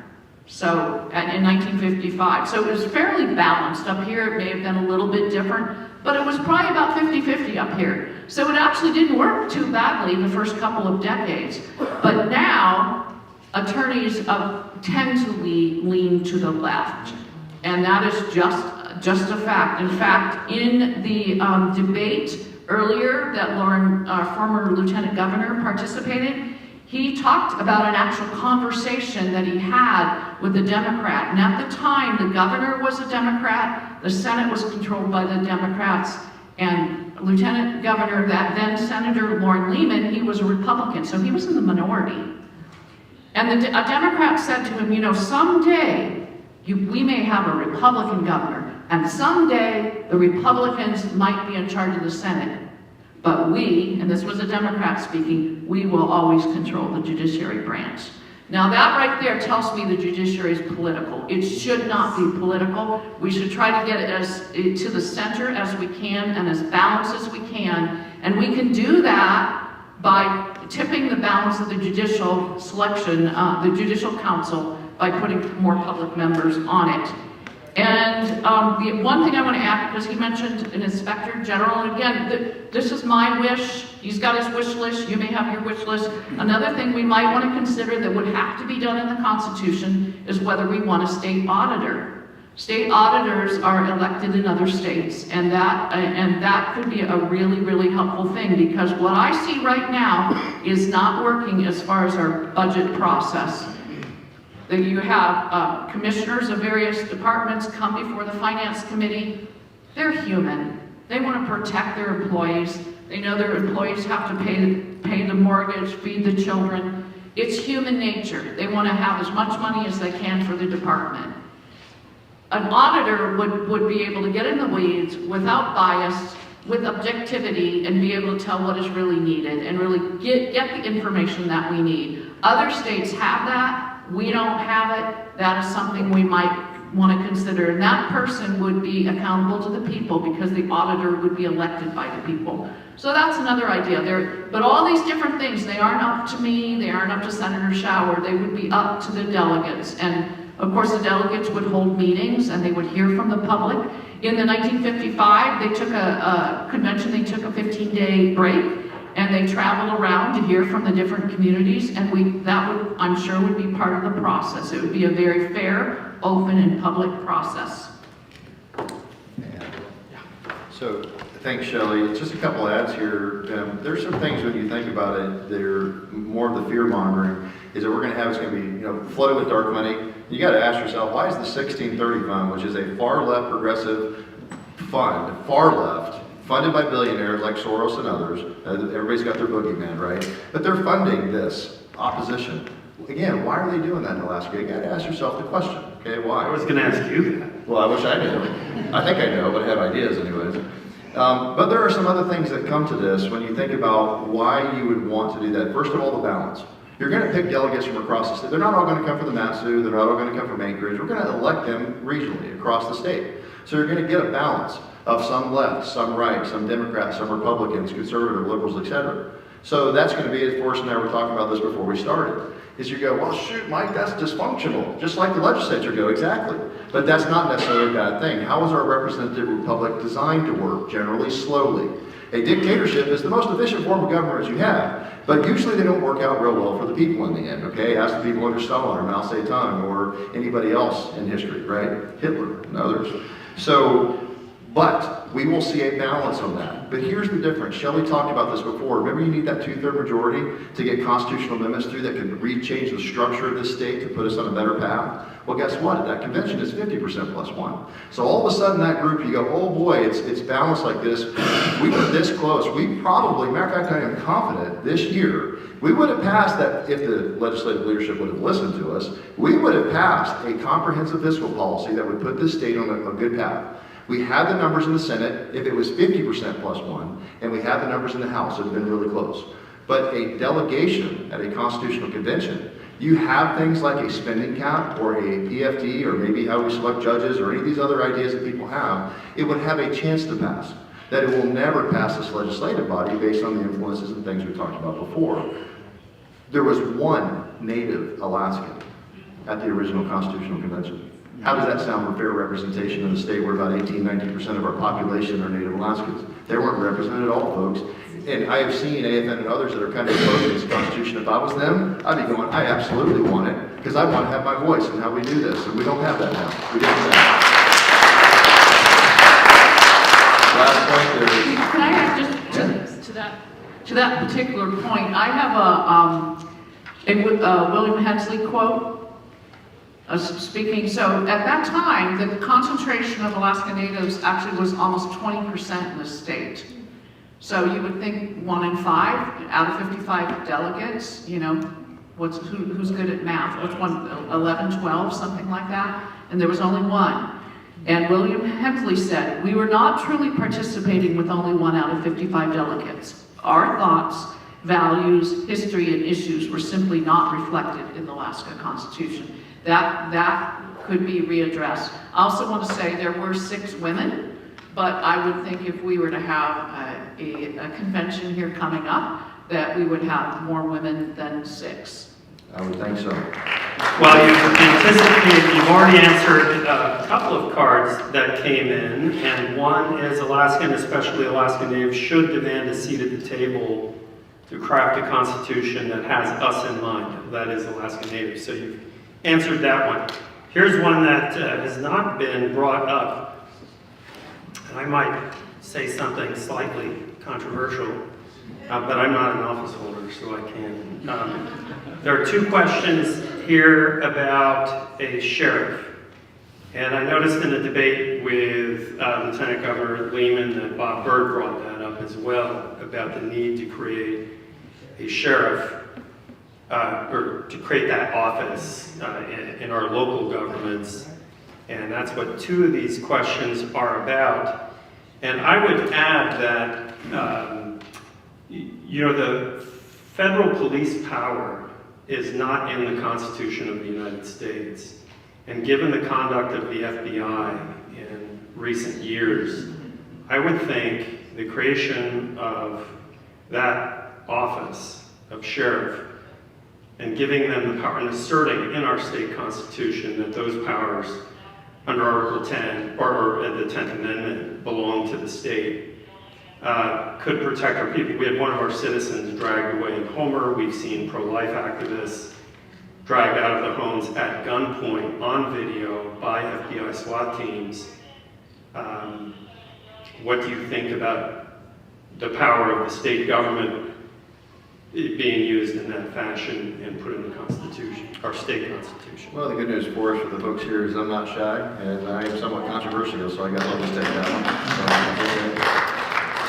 So, in 1955. So it was fairly balanced. Up here, it may have been a little bit different, but it was probably about 50-50 up here. So it actually didn't work too badly the first couple of decades. But now, attorneys tend to lean to the left. And that is just a fact. In fact, in the debate earlier that Lauren, our former lieutenant governor, participated, he talked about an actual conversation that he had with a Democrat. And at the time, the governor was a Democrat, the Senate was controlled by the Democrats, and Lieutenant Governor, that then Senator Lauren Lehman, he was a Republican, so he was in the minority. And a Democrat said to him, you know, someday we may have a Republican governor, and someday the Republicans might be in charge of the Senate. But we, and this was a Democrat speaking, we will always control the judiciary branch. Now that right there tells me the judiciary is political. It should not be political. We should try to get it as to the center as we can and as balanced as we can. And we can do that by tipping the balance of the judicial selection, the judicial council, by putting more public members on it. And the one thing I want to add, because he mentioned an inspector general, and again, this is my wish. He's got his wish list. You may have your wish list. Another thing we might want to consider that would have to be done in the Constitution is whether we want a state auditor. State auditors are elected in other states, and that could be a really, really helpful thing, because what I see right now is not working as far as our budget process. That you have commissioners of various departments come before the finance committee. They're human. They want to protect their employees. They know their employees have to pay the mortgage, feed the children. It's human nature. They want to have as much money as they can for the department. An auditor would be able to get in the weeds without bias, with objectivity, and be able to tell what is really needed and really get the information that we need. Other states have that. We don't have it. That is something we might want to consider. And that person would be accountable to the people because the auditor would be elected by the people. So that's another idea there. But all these different things, they aren't up to me, they aren't up to Senator Shower, they would be up to the delegates. And of course the delegates would hold meetings and they would hear from the public. In the 1955, they took a convention, they took a 15-day break. And they traveled around to hear from the different communities, and that would, I'm sure, would be part of the process. It would be a very fair, open, and public process. So, thanks, Shelley. Just a couple ads here. There's some things when you think about it, they're more of the fear mongering. Is that we're going to have, it's going to be, flooded with dark money. You got to ask yourself, why is the 1630 fund, which is a far left progressive fund, far left, funded by billionaires like Soros and others. Everybody's got their boogeyman, right? But they're funding this opposition. Again, why are they doing that in Alaska? You got to ask yourself the question, okay? Why? I was going to ask you that. Well, I wish I knew. I think I know, but I have ideas anyways. But there are some other things that come to this when you think about why you would want to do that. First of all, the balance. You're going to pick delegates from across the state. They're not all going to come from the Matsu. They're not all going to come from Anchorage. We're going to elect them regionally across the state. So you're going to get a balance of some left, some right, some Democrats, some Republicans, conservative, liberals, etc. So that's going to be, as Forrest and I were talking about this before we started, is you go, well, shoot, Mike, that's dysfunctional. Just like the legislature go, exactly. But that's not necessarily a bad thing. How is our representative republic designed to work? Generally, slowly. A dictatorship is the most efficient form of government you have, but usually they don't work out real well for the people in the end, okay? Ask the people under Stalin or Mao Zedong or anybody else in history, right? Hitler and others. So, but we will see a balance on that. But here's the difference. Shelley talked about this before. Remember, you need that 2/3 majority to get constitutional amendments through that could change the structure of this state to put us on a better path. Well, guess what? At that convention, it's 50% plus one. So all of a sudden, that group, you go, oh boy, it's balanced like this. We were this close. We probably, matter of fact, I am confident this year, we would have passed that, if the legislative leadership would have listened to us, we would have passed a comprehensive fiscal policy that would put this state on a good path. We had the numbers in the Senate, if it was 50% plus one, and we had the numbers in the House, it would have been really close. But a delegation at a constitutional convention, you have things like a spending cap or a PFD or maybe how we select judges or any of these other ideas that people have, it would have a chance to pass. That it will never pass this legislative body based on the influences and things we talked about before. There was one native Alaskan at the original Constitutional Convention. How does that sound for fair representation in the state where about 18–19% of our population are Native Alaskans? They weren't represented at all, folks. And I have seen AFN and others that are kind of opposing this Constitution. If I was them, I'd be going, I absolutely want it, because I want to have my voice in how we do this. And we don't have that now. We didn't have that. Last point there is... Can I add just to that particular point? I have a William Hensley quote speaking. So at that time, the concentration of Alaska Natives actually was almost 20% in the state. So you would think 1 in 5 out of 55 delegates, you know, who's good at math? What's one, 11, 12, something like that? And there was only one. And William Hensley said, we were not truly participating with only 1 out of 55 delegates. Our thoughts, values, history, and issues were simply not reflected in the Alaska Constitution. That could be readdressed. I also want to say there were 6 women, but I would think if we were to have a convention here coming up, that we would have more women than 6. I would think so. Well, you've already answered a couple of cards that came in, and one is Alaskan, especially Alaska Natives, should demand a seat at the table to craft a constitution that has us in mind, that is Alaska Natives. So you've answered that one. Here's one that has not been brought up, and I might say something slightly controversial, but I'm not an office holder, so I can't. There are 2 questions here about a sheriff. And I noticed in a debate with Lieutenant Governor Lehman that Bob Byrd brought that up as well, about the need to create a sheriff, or to create that office in our local governments. And that's what 2 of these questions are about. And I would add that, you know, the federal police power is not in the Constitution of the United States. And given the conduct of the FBI in recent years, I would think the creation of that office of sheriff and giving them the power and asserting in our state constitution that those powers under Article 10 or the 10th Amendment belong to the state could protect our people. We had one of our citizens dragged away in Homer. We've seen pro-life activists dragged out of their homes at gunpoint on video by FBI SWAT teams. What do you think about the power of the state government being used in that fashion and put in the Constitution, our state Constitution? Well, the good news for us, for the folks here, is I'm not shy, and I am somewhat controversial, so I guess I'll just take that one.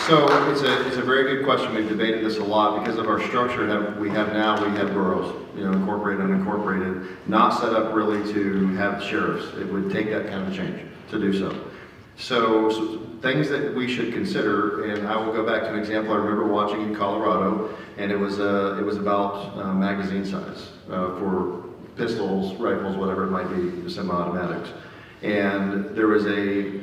So it's a very good question. We've debated this a lot because of our structure that we have now. We have boroughs, you know, incorporated and unincorporated, not set up really to have sheriffs. It would take that kind of change to do so. So things that we should consider, and I will go back to an example I remember watching in Colorado, and it was about magazine size for pistols, rifles, whatever it might be, semi-automatics. And there was a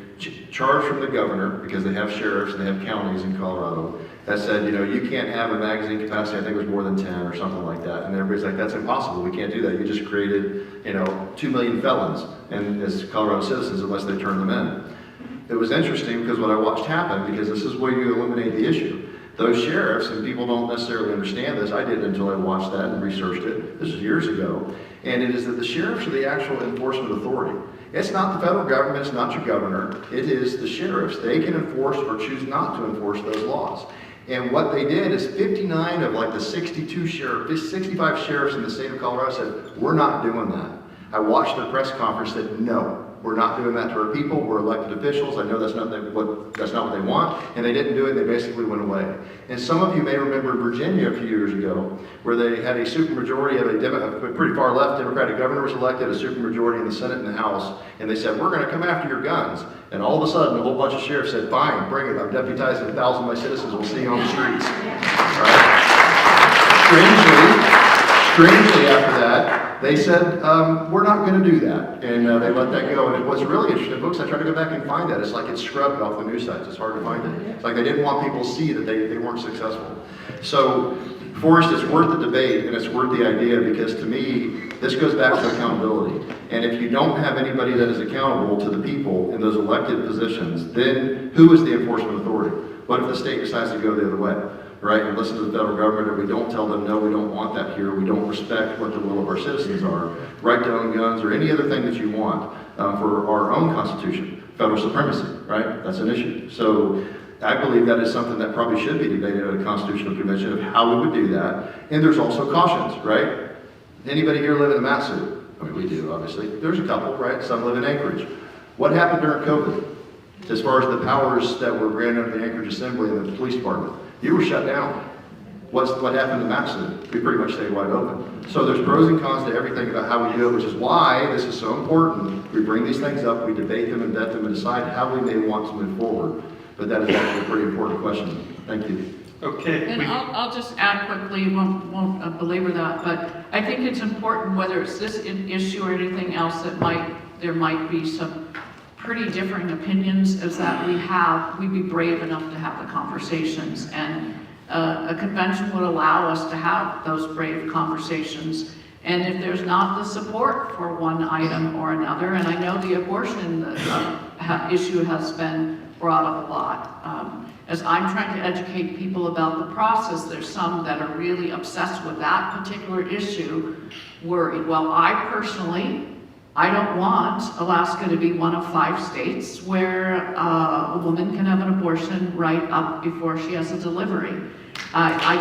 charge from the governor, because they have sheriffs and they have counties in Colorado, that said, you know, you can't have a magazine capacity, I think it was more than 10 or something like that. And everybody's like, that's impossible, we can't do that. You just created, you know, 2 million felons and as Colorado citizens unless they turn them in. It was interesting because what I watched happen, because this is where you eliminate the issue. Those sheriffs, and people don't necessarily understand this, I didn't until I watched that and researched it, this is years ago, and it is that the sheriffs are the actual enforcement authority. It's not the federal government, it's not your governor, it is the sheriffs. They can enforce or choose not to enforce those laws. And what they did is 59 of like the 65 sheriffs in the state of Colorado said, we're not doing that. I watched their press conference, said, no, we're not doing that to our people. We're elected officials. I know that's not what they want. And they didn't do it. They basically went away. And some of you may remember Virginia a few years ago, where they had a supermajority of a pretty far left Democratic governor was elected, a supermajority in the Senate and the House. And they said, we're going to come after your guns. And all of a sudden, a whole bunch of sheriffs said, fine, bring it. I'm deputizing 1,000 of my citizens. We'll see you on the streets. Right? Strangely after that, they said, we're not going to do that. And they let that go. And what's really interesting, in books, I try to go back and find that. It's like it's scrubbed off the news sites. It's hard to find it. It's like they didn't want people to see that they weren't successful. So, Forrest, it's worth the debate and it's worth the idea, because to me, this goes back to accountability. And if you don't have anybody that is accountable to the people in those elected positions, then who is the enforcement authority? What if the state decides to go the other way? Right, and listen to the federal government, and we don't tell them, no, we don't want that here, we don't respect what the will of our citizens are, right to own guns, or any other thing that you want for our own Constitution, federal supremacy, right? That's an issue. So I believe that is something that probably should be debated at a Constitutional Convention of how we would do that. And there's also cautions, right? Anybody here live in the Matsu? I mean, we do, obviously. There's a couple, right? Some live in Anchorage. What happened during COVID? As far as the powers that were granted under the Anchorage Assembly and the police department, you were shut down. What happened to Matson? We pretty much stayed wide open. So there's pros and cons to everything about how we do it, which is why this is so important. We bring these things up, we debate them and vet them and decide how we may want to move forward. But that is actually a pretty important question. Thank you. Okay. And I'll just add quickly, won't belabor that, but I think it's important, whether it's this issue or anything else, that there might be some pretty differing opinions, is that we'd be brave enough to have the conversations, and a convention would allow us to have those brave conversations. And if there's not the support for one item or another, and I know the abortion issue has been brought up a lot. As I'm trying to educate people about the process, there's some that are really obsessed with that particular issue, worried. Well, I don't want Alaska to be one of 5 states where a woman can have an abortion right up before she has a delivery. I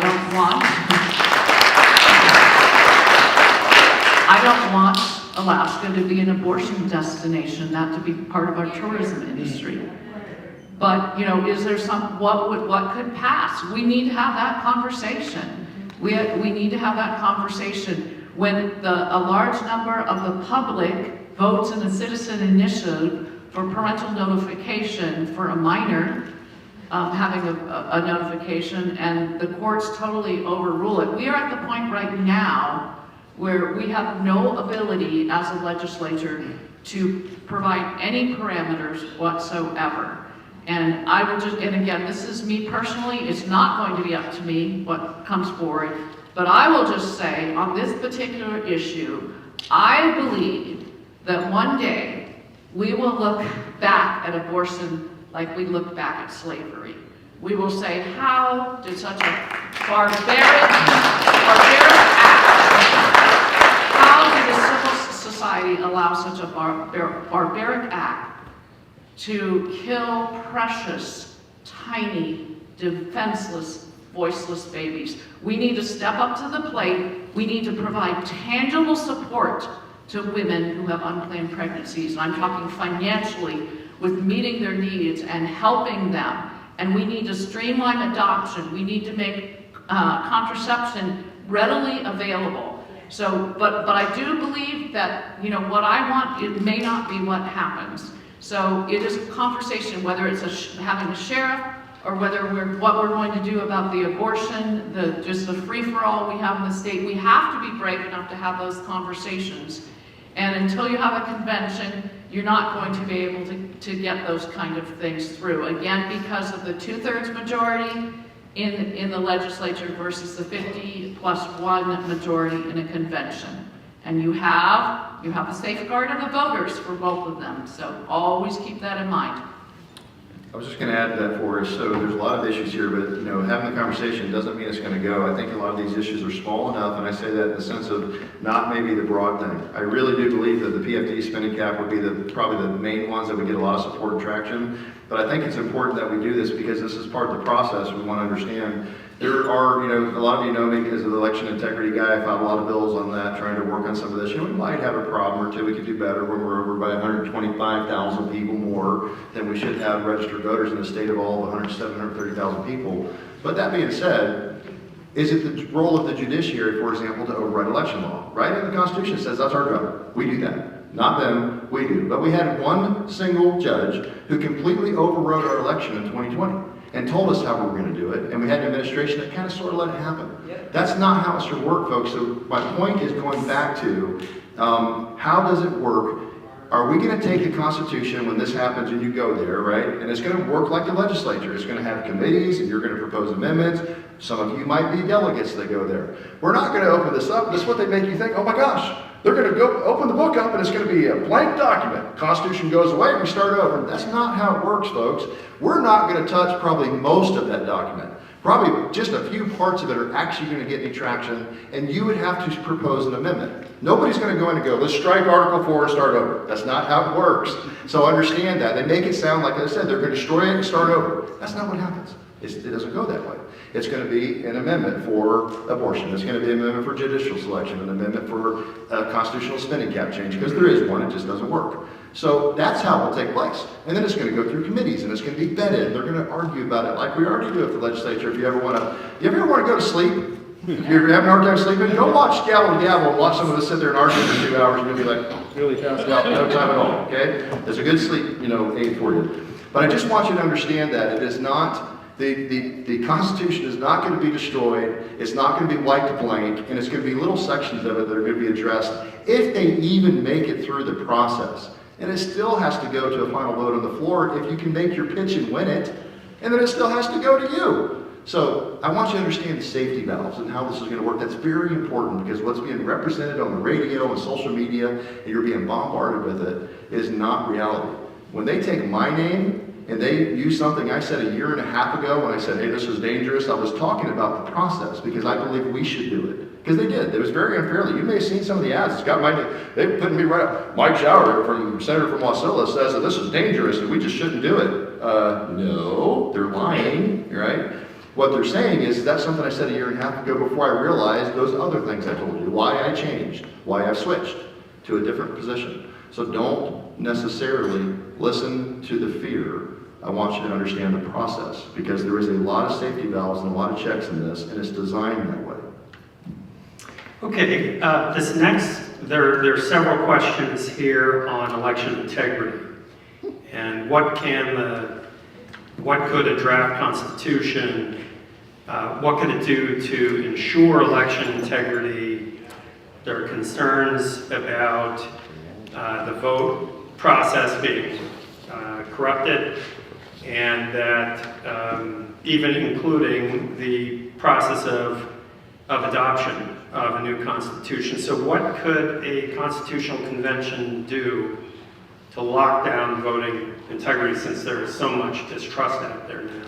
don't want Alaska to be an abortion destination, that to be part of our tourism industry. But, is there what could pass? We need to have that conversation. We need to have that conversation. When a large number of the public votes in a citizen initiative for parental notification for a minor having a notification, and the courts totally overrule it. We are at the point right now where we have no ability as a legislature to provide any parameters whatsoever. And and again, this is me personally, it's not going to be up to me what comes forward, but I will just say, on this particular issue, I believe that one day we will look back at abortion like we looked back at slavery. We will say, how did such a barbaric act, how did a civil society allow such a barbaric act to kill precious, tiny, defenseless, voiceless babies? We need to step up to the plate. We need to provide tangible support to women who have unplanned pregnancies. And I'm talking financially, with meeting their needs and helping them. And we need to streamline adoption. We need to make contraception readily available. So, but I do believe that, what I want, it may not be what happens. So it is a conversation, whether it's having a sheriff, or whether what we're going to do about the abortion, just the free-for-all we have in the state. We have to be brave enough to have those conversations. And until you have a convention, you're not going to be able to get those kind of things through. Again, because of the 2/3 majority in the legislature versus the 50+1 majority in a convention. And you have the safeguard of the voters for both of them. So always keep that in mind. I was just going to add to that for us. So there's a lot of issues here, but you know, having the conversation doesn't mean it's going to go. I think a lot of these issues are small enough, and I say that in the sense of not maybe the broad thing. I really do believe that the PFD spending cap would be probably the main ones that would get a lot of support and traction. But I think it's important that we do this because this is part of the process. We want to understand there are, you know, a lot of you know me because of the election integrity guy. I filed a lot of bills on that, trying to work on some of this. You know, we might have a problem or two we could do better when we're over by 125,000 people more than we should have registered voters in the state of all of 730,000 people. But that being said, is it the role of the judiciary, for example, to override election law? Right in the Constitution says that's our job. We do that. Not them, we do. But we had one single judge who completely overrode our election in 2020 and told us how we were going to do it, and we had an administration that kind of sort of let it happen. Yep. That's not how it should work, folks. So my point is going back to how does it work? Are we going to take the Constitution when this happens and you go there, right? And it's going to work like the legislature. It's going to have committees and you're going to propose amendments. Some of you might be delegates that go there. We're not going to open this up. This is what they make you think, oh my gosh, they're going to go open the book up and it's going to be a blank document. Constitution goes away and we start over. That's not how it works, folks. We're not going to touch probably most of that document. Probably just a few parts of it are actually going to get any traction, and you would have to propose an amendment. Nobody's going to go in and go, let's strike Article 4 and start over. That's not how it works. So understand that. They make it sound like I said, they're going to destroy it and start over. That's not what happens. It doesn't go that way. It's going to be an amendment for abortion. It's going to be an amendment for judicial selection, an amendment for a constitutional spending cap change, because there is one, it just doesn't work. So that's how it will take place. And then it's going to go through committees, and it's going to be vetted. They're going to argue about it like we already do at the legislature. If you ever want to go to sleep? If you're having a hard time sleeping, go watch Gavel to Gavel and watch some of us sit there and argue for 2 hours, and you'll be like, really passed out, no time at all, okay? It's a good sleep, aid for you. But I just want you to understand that it is not, the Constitution is not going to be destroyed, it's not going to be wiped blank, and it's going to be little sections of it that are going to be addressed if they even make it through the process. And it still has to go to a final vote on the floor if you can make your pitch and win it, and then it still has to go to you. So I want you to understand the safety valves and how this is going to work. That's very important because what's being represented on the radio and social media, and you're being bombarded with it, is not reality. When they take my name and they use something I said a year and a half ago when I said, hey, this is dangerous, I was talking about the process because I believe we should do it. Because they did. It was very unfairly. You may have seen some of the ads. It's got my name. They put me right up. Mike Schauer, Senator from Wasilla, says that this is dangerous and we just shouldn't do it. No, they're lying, right? What they're saying is that's something I said a year and a half ago before I realized those other things I told you, why I changed, why I switched to a different position. So don't necessarily listen to the fear. I want you to understand the process because there is a lot of safety valves and a lot of checks in this, and it's designed that way. Okay, this next, there are several questions here on election integrity. And what could a draft constitution, what could it do to ensure election integrity? There are concerns about the vote process being corrupted, and that even including the process of adoption of a new constitution. So what could a constitutional convention do to lock down voting integrity since there is so much distrust out there now?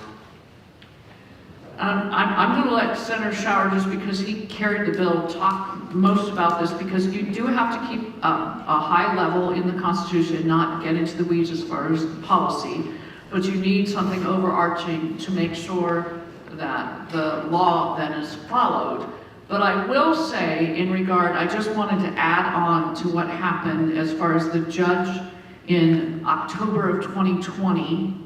I'm going to let Senator Schauer, just because he carried the bill, talk most about this, because you do have to keep a high level in the Constitution and not get into the weeds as far as policy, but you need something overarching to make sure that the law then is followed. But I will say, in regard, I just wanted to add on to what happened as far as the judge in October of 2020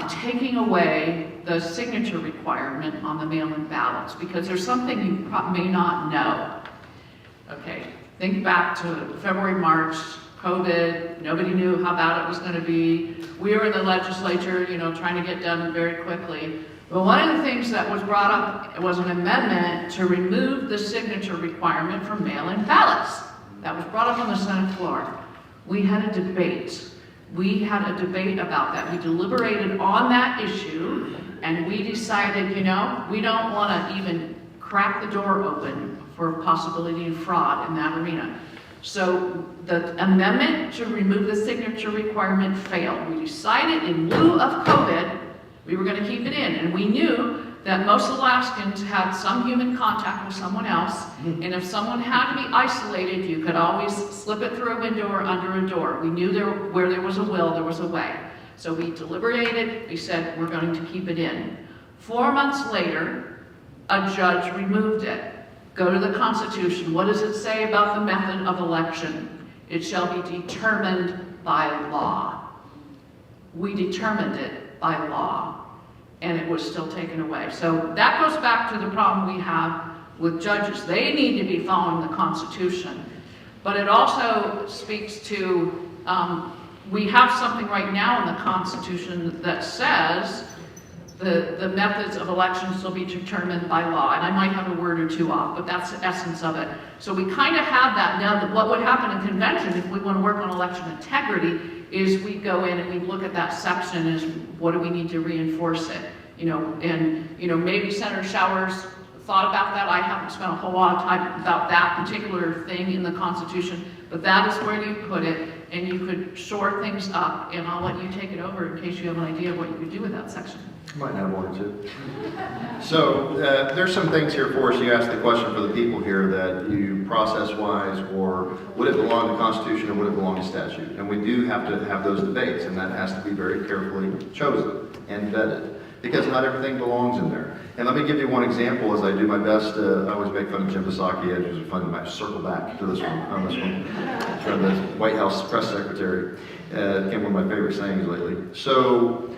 taking away the signature requirement on the mail-in ballots, because there's something you may not know. Okay, think back to February, March, COVID, nobody knew how bad it was going to be. We were in the legislature, trying to get done very quickly. But one of the things that was brought up was an amendment to remove the signature requirement from mail-in ballots. That was brought up on the Senate floor. We had a debate. We had a debate about that. We deliberated on that issue, and we decided, we don't want to even crack the door open for possibility of fraud in that arena. So the amendment to remove the signature requirement failed. We decided in lieu of COVID, we were going to keep it in. And we knew that most Alaskans had some human contact with someone else. And if someone had to be isolated, you could always slip it through a window or under a door. We knew where there was a will, there was a way. So we deliberated, we said we're going to keep it in. 4 months later, a judge removed it. Go to the Constitution. What does it say about the method of election? It shall be determined by law. We determined it by law, and it was still taken away. So that goes back to the problem we have with judges. They need to be following the Constitution. But it also speaks to, we have something right now in the Constitution that says the methods of elections will be determined by law. And I might have a word or two off, but that's the essence of it. So we kind of have that now. That what would happen in convention if we want to work on election integrity is we go in and we look at that section as what do we need to reinforce it. Maybe Senator Showers thought about that. I haven't spent a whole lot of time about that particular thing in the Constitution, but that is where you put it, and you could shore things up, and I'll let you take it over in case you have an idea of what you could do with that section. Might have one or two. So there's some things here for us. You asked the question for the people here that you process-wise, or would it belong to the Constitution or would it belong to statute? And we do have to have those debates, and that has to be very carefully chosen and vetted, because not everything belongs in there. And let me give you one example as I do my best. I always make fun of Jim Psaki. It was fun to circle back to this one, on this one, from the White House press secretary. It became one of my favorite sayings lately. So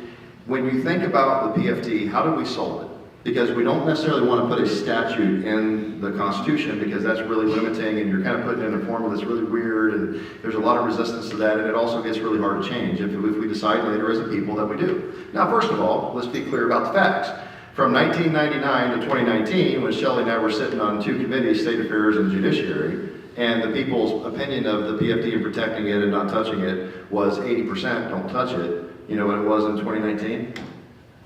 when you think about the PFT, how do we solve it? Because we don't necessarily want to put a statute in the Constitution, because that's really limiting, and you're kind of putting in a formula that's really weird, and there's a lot of resistance to that, and it also gets really hard to change if we decide later as a people that we do. Now, first of all, let's be clear about the facts. From 1999 to 2019, when Shelley and I were sitting on two committees, State Affairs and Judiciary, and the people's opinion of the PFT and protecting it and not touching it was 80%, don't touch it. You know what it was in 2019?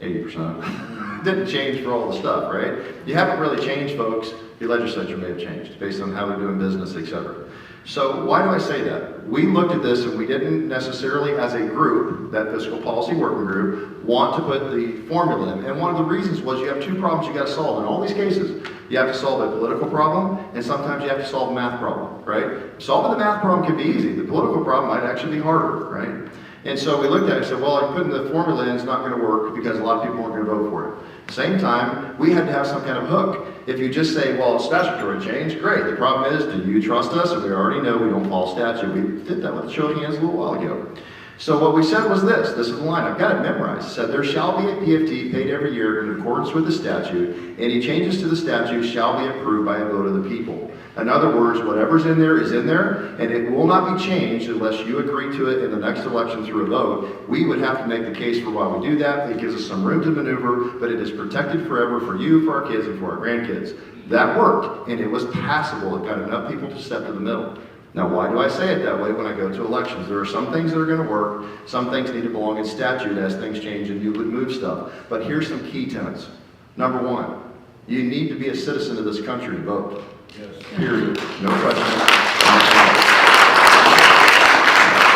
80%. Didn't change for all the stuff, right? You haven't really changed, folks. The legislature may have changed based on how they're doing business, etc. So why do I say that? We looked at this and we didn't necessarily, as a group, that fiscal policy working group, want to put the formula in. And one of the reasons was you have two problems you got to solve. In all these cases, you have to solve a political problem, and sometimes you have to solve a math problem, right? Solving the math problem can be easy. The political problem might actually be harder, right? And so we looked at it and said, well, putting the formula in is not going to work because a lot of people aren't going to vote for it. Same time, we had to have some kind of hook. If you just say, well, statutory change, great. The problem is, do you trust us? And we already know we don't follow statute. We did that with a show of hands a little while ago. So what we said was this is the line, I've got it memorized. It said, there shall be a PFT paid every year in accordance with the statute. Any changes to the statute shall be approved by a vote of the people. In other words, whatever's in there is in there, and it will not be changed unless you agree to it in the next election through a vote. We would have to make the case for why we do that. It gives us some room to maneuver, but it is protected forever for you, for our kids, and for our grandkids. That worked, and it was passable. It got enough people to step to the middle. Now, why do I say it that way when I go to elections? There are some things that are going to work. Some things need to belong in statute as things change and you would move stuff. But here's some key tenets. Number one, you need to be a citizen of this country to vote. Yes. Period. No question.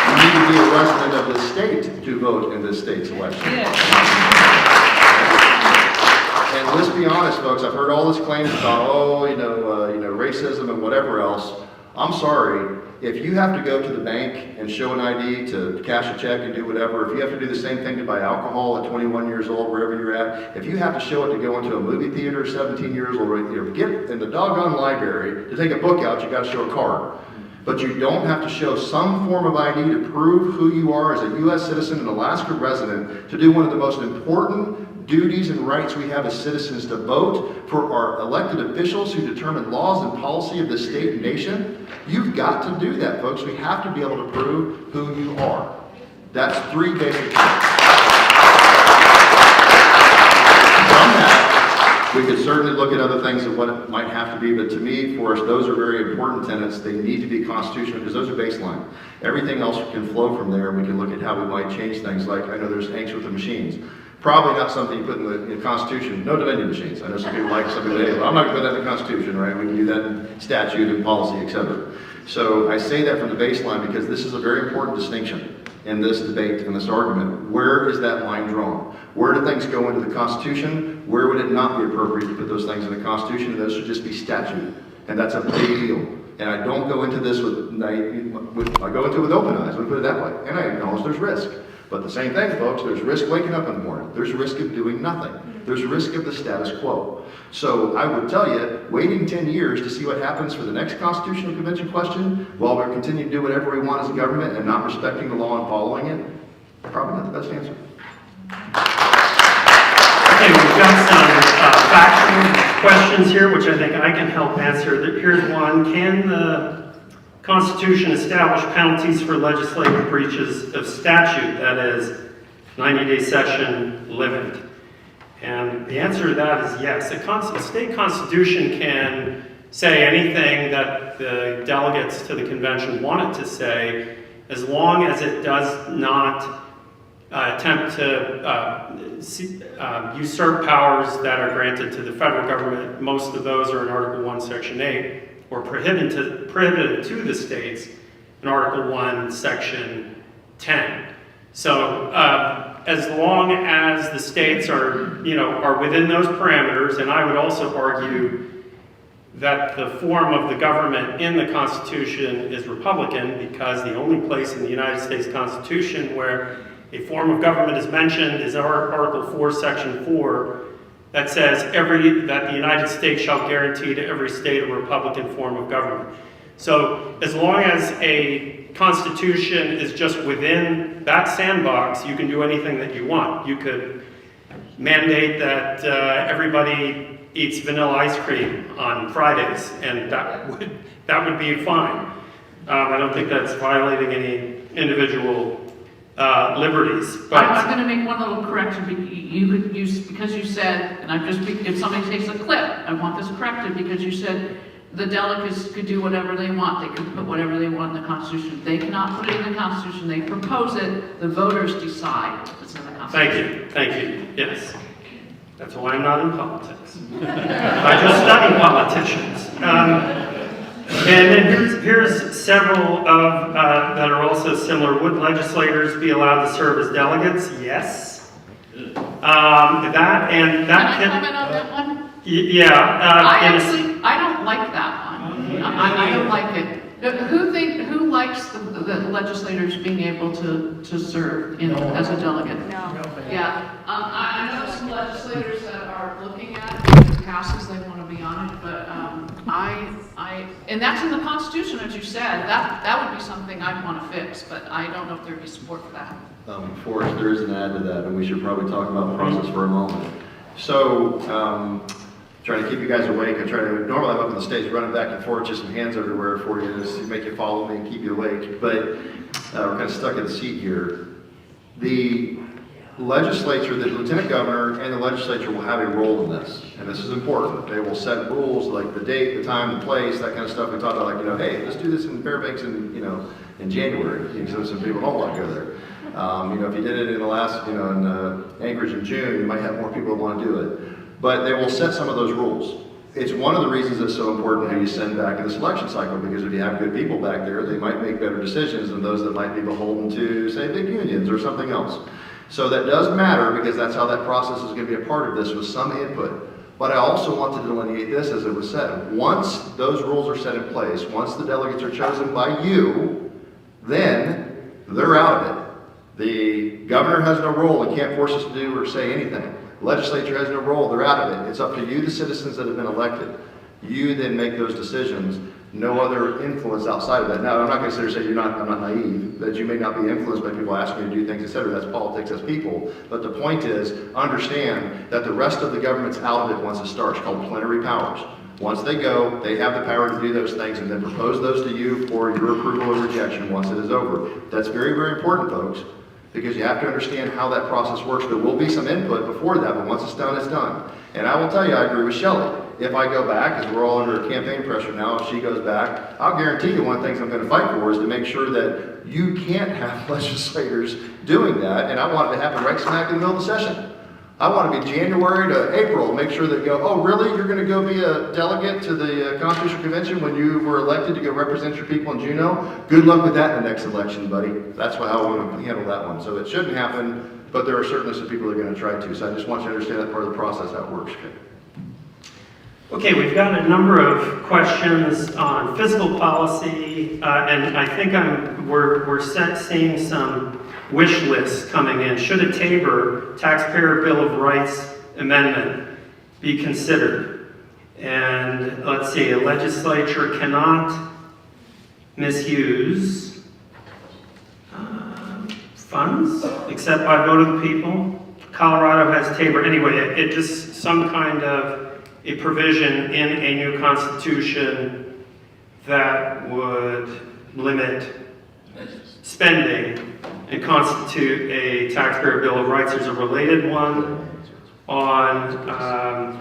You need to be a resident of this state to vote in this state's election. Yes. And let's be honest, folks. I've heard all this claims about, racism and whatever else. I'm sorry, if you have to go to the bank and show an ID to cash a check and do whatever, if you have to do the same thing to buy alcohol at 21 years old, wherever you're at, if you have to show it to go into a movie theater 17 years old, right, get in the doggone library to take a book out, you got to show a card. But you don't have to show some form of ID to prove who you are as a U.S. citizen and Alaska resident to do one of the most important duties and rights we have as citizens, to vote for our elected officials who determine laws and policy of the state and nation. You've got to do that, folks. We have to be able to prove who you are. That's three basic things. From that, we could certainly look at other things of what it might have to be, but to me, for us, those are very important tenets. They need to be constitutional because those are baseline. Everything else can flow from there, and we can look at how we might change things. Like, I know there's angst with the machines. Probably not something you put in the Constitution. No vending machines. I know some people like, some people, hey, well, I'm not going to put that in the Constitution, right? We can do that in statute and policy, etc. So I say that from the baseline because this is a very important distinction in this debate, in this argument. Where is that line drawn? Where do things go into the Constitution? Where would it not be appropriate to put those things in the Constitution? And those should just be statute. And that's a big deal. And I don't go into this I go into it with open eyes, let me put it that way. And I acknowledge there's risk. But the same thing, folks, there's risk waking up in the morning. There's risk of doing nothing. There's risk of the status quo. So I would tell you, waiting 10 years to see what happens for the next Constitutional Convention question, while we continue to do whatever we want as a government and not respecting the law and following it, probably not the best answer. Okay, we've got some factual questions here, which I think I can help answer. Here's one. Can the Constitution establish penalties for legislative breaches of statute, that is, 90-day session limit? And the answer to that is yes. A state constitution can say anything that the delegates to the convention want it to say, as long as it does not attempt to usurp powers that are granted to the federal government. Most of those are in Article 1, Section 8, or prohibited to the states in Article 1, Section 10. So as long as the states are within those parameters, and I would also argue that the form of the government in the Constitution is Republican, because the only place in the United States Constitution where a form of government is mentioned is Article 4, Section 4, that says that the United States shall guarantee to every state a Republican form of government. So as long as a constitution is just within that sandbox, you can do anything that you want. You could mandate that everybody eats vanilla ice cream on Fridays, and that would be fine. I don't think that's violating any individual liberties. But I'm going to make one little correction. You could use, because you said, and I'm just, if somebody takes a clip, I want this corrected, because you said the delegates could do whatever they want. They could put whatever they want in the Constitution. They cannot put it in the Constitution. They propose it. The voters decide if it's in the Constitution. Thank you. Yes. That's why I'm not in politics. I just study politicians. And then here's several of that are also similar. Would legislators be allowed to serve as delegates? Yes. Can I comment on that one? Yeah. I don't like that one. I don't like it. Who likes the legislators being able to serve as a delegate? No. Yeah. I know some legislators that are looking at it. If it passes, they want to be on it, but and that's in the Constitution, as you said. That would be something I'd want to fix, but I don't know if there'd be support for that. Forrest, there is an add to that, and we should probably talk about the process for a moment. So, trying to keep you guys awake. Normally I'm up on the stage running back and forth, just some hands everywhere for you to make you follow me and keep you awake. But we're kind of stuck in the seat here. The legislature, the lieutenant governor and the legislature will have a role in this, and this is important. They will set rules like the date, the time, the place, that kind of stuff. We talked about, like, hey, let's do this in Fairbanks in January. So some people don't want to go there. If you did it in Alaska, in Anchorage in June, you might have more people that want to do it. But they will set some of those rules. It's one of the reasons it's so important who you send back in this election cycle, because if you have good people back there, they might make better decisions than those that might be beholden to, say, big unions or something else. So that does matter, because that's how that process is going to be a part of this, with some input. But I also want to delineate this, as it was said. Once those rules are set in place, once the delegates are chosen by you, then they're out of it. The governor has no role and can't force us to do or say anything. The legislature has no role, they're out of it. It's up to you, the citizens that have been elected. You then make those decisions. No other influence outside of that. Now, I'm not going to say I'm not naive, that you may not be influenced by people asking you to do things, etc. That's politics, that's people. But the point is, understand that the rest of the government's out of it once it starts, called plenary powers. Once they go, they have the power to do those things and then propose those to you for your approval or rejection once it is over. That's very, very important, folks, because you have to understand how that process works. There will be some input before that, but once it's done, it's done. And I will tell you, I agree with Shelley. If I go back, because we're all under campaign pressure now, if she goes back, I'll guarantee you one of the things I'm going to fight for is to make sure that you can't have legislators doing that, and I want it to happen right smack in the middle of the session. I want to be January to April, make sure that go, oh, really? You're going to go be a delegate to the Constitutional Convention when you were elected to go represent your people in Juneau? Good luck with that in the next election, buddy. That's how I want to handle that one. So it shouldn't happen, but there are certainly some people that are going to try to. So I just want you to understand that part of the process, how it works. Okay, we've got a number of questions on fiscal policy, and I think we're seeing some wish lists coming in. Should a Tabor Taxpayer Bill of Rights amendment be considered? And let's see, a legislature cannot misuse funds except by vote of the people. Colorado has Tabor. Anyway, it just some kind of a provision in a new constitution that would limit spending and constitute a taxpayer bill of rights. There's a related one on,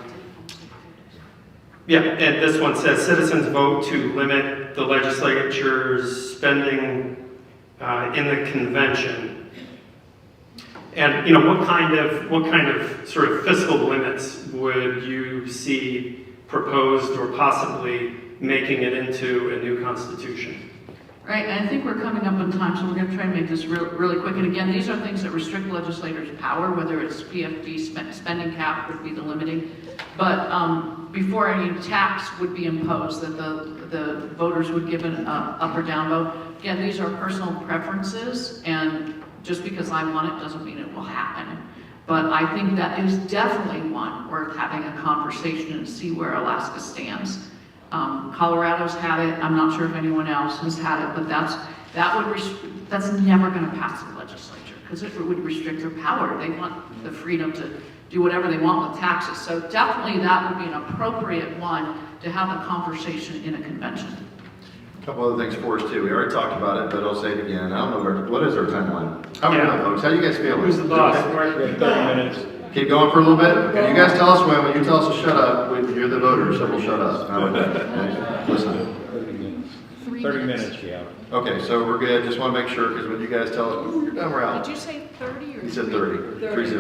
and this one says citizens vote to limit the legislature's spending in the convention. And what kind of sort of fiscal limits would you see proposed or possibly making it into a new constitution? Right, and I think we're coming up on time, so we're going to try and make this really quick. And again, these are things that restrict legislators' power, whether it's PFD spending cap would be the limiting. But before any tax would be imposed, that the voters would give an up or down vote. Again, these are personal preferences, and just because I want it doesn't mean it will happen. But I think that is definitely one worth having a conversation and see where Alaska stands. Colorado's had it. I'm not sure if anyone else has had it, but that's never going to pass the legislature because it would restrict their power. They want the freedom to do whatever they want with taxes. So definitely that would be an appropriate one to have a conversation in a convention. A couple other things for us too. We already talked about it, but I'll say it again. I don't know what is our timeline? How are we doing, folks? How do you guys feel? Who's the boss? 30 minutes. Keep going for a little bit. Can you guys tell us when you tell us to shut up, you're the voters, so we'll shut up. Okay. Listen. 30 minutes, yeah. Okay, so we're good. Just want to make sure, because when you guys tell us, ooh, you're done, we're out. Did you say 30 or He said 30, 30.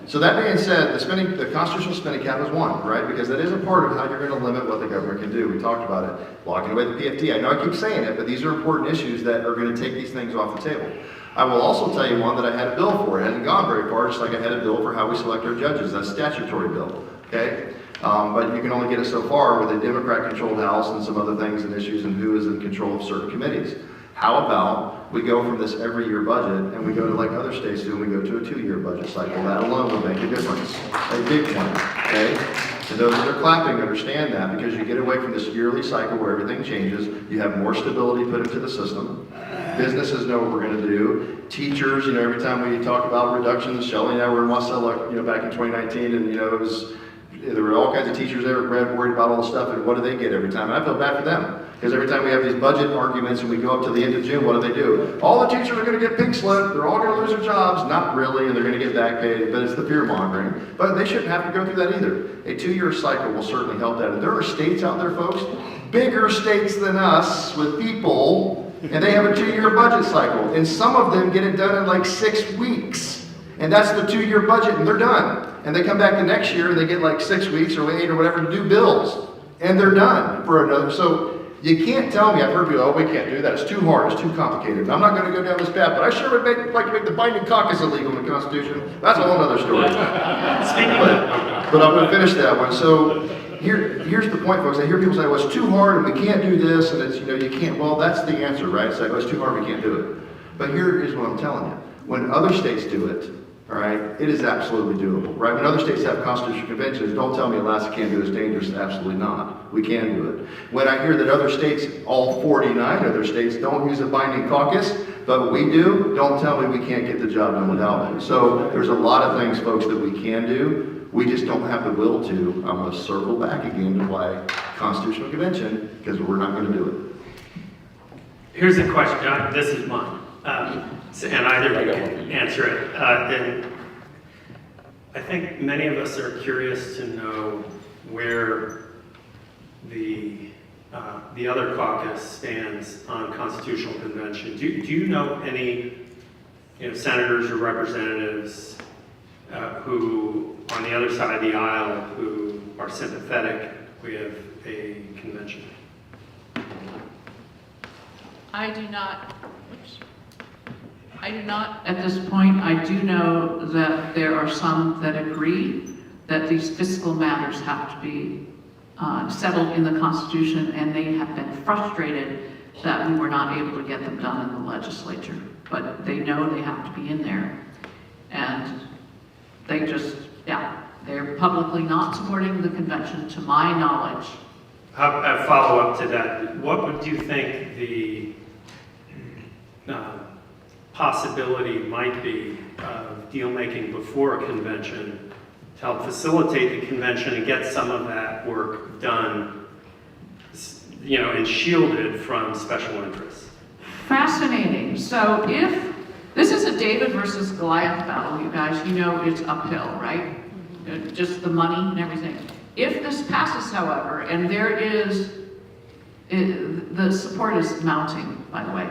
So that being said, the constitutional spending cap is one, right? Because that is a part of how you're going to limit what the government can do. We talked about it, locking away the PFD. I know I keep saying it, but these are important issues that are going to take these things off the table. I will also tell you one that I had a bill for. It hasn't gone very far, just like I had a bill for how we select our judges. That's a statutory bill, okay? But you can only get it so far with a Democrat-controlled House and some other things and issues and who is in control of certain committees. How about we go from this every year budget and we go to like other states do, and we go to a 2-year budget cycle. That alone will make a difference, a big one, okay? And those that are clapping understand that because you get away from this yearly cycle where everything changes, you have more stability put into the system. Businesses know what we're going to do. Teachers, every time we talk about reductions, Shelley and I were in Wasilla, back in 2019, and there were all kinds of teachers there worried about all the stuff, and what do they get every time? And I feel bad for them, because every time we have these budget arguments and we go up to the end of June, what do? All the teachers are going to get pink slip, they're all going to lose their jobs, not really, and they're going to get back paid, but it's the fear mongering. But they shouldn't have to go through that either. A 2-year cycle will certainly help that. And there are states out there, folks, bigger states than us with people, and they have a 2-year budget cycle, and some of them get it done in like 6 weeks. And that's the 2-year budget, and they're done. And they come back the next year, and they get like 6 weeks or 8 or whatever to do bills. And they're done for another. So you can't tell me, I've heard people, we can't do that. It's too hard, it's too complicated. And I'm not going to go down this path, but I sure would like to make the binding caucus illegal in the Constitution. That's a whole other story. But I'm going to finish that one. So here's the point, folks. I hear people say, well, it's too hard, and we can't do this, and it's, you can't. Well, that's the answer, right? It's like, well, it's too hard, we can't do it. But here is what I'm telling you. When other states do it, all right, it is absolutely doable, right? When other states have constitutional conventions, don't tell me Alaska can't do it, it's dangerous. Absolutely not. We can do it. When I hear that other states, all 49 other states, don't use a binding caucus, but we do, don't tell me we can't get the job done without it. So there's a lot of things, folks, that we can do. We just don't have the will to. I'm going to circle back again to why constitutional convention, because we're not going to do it. Here's a question. This is mine. And either of you can answer it. And I think many of us are curious to know where the other caucus stands on constitutional convention. Do you know any senators or representatives who, on the other side of the aisle, who are sympathetic with a convention. I do not at this point. I do know that there are some that agree that these fiscal matters have to be settled in the Constitution, and they have been frustrated that we were not able to get them done in the legislature. But they know they have to be in there. And they just, they're publicly not supporting the convention, to my knowledge. A follow-up to that, what would you think the possibility might be of deal-making before a convention to help facilitate the convention and get some of that work done, and shielded from special interests? Fascinating. So if this is a David versus Goliath battle, you guys, it's uphill, right? Just the money and everything. If this passes, however, and the support is mounting, by the way.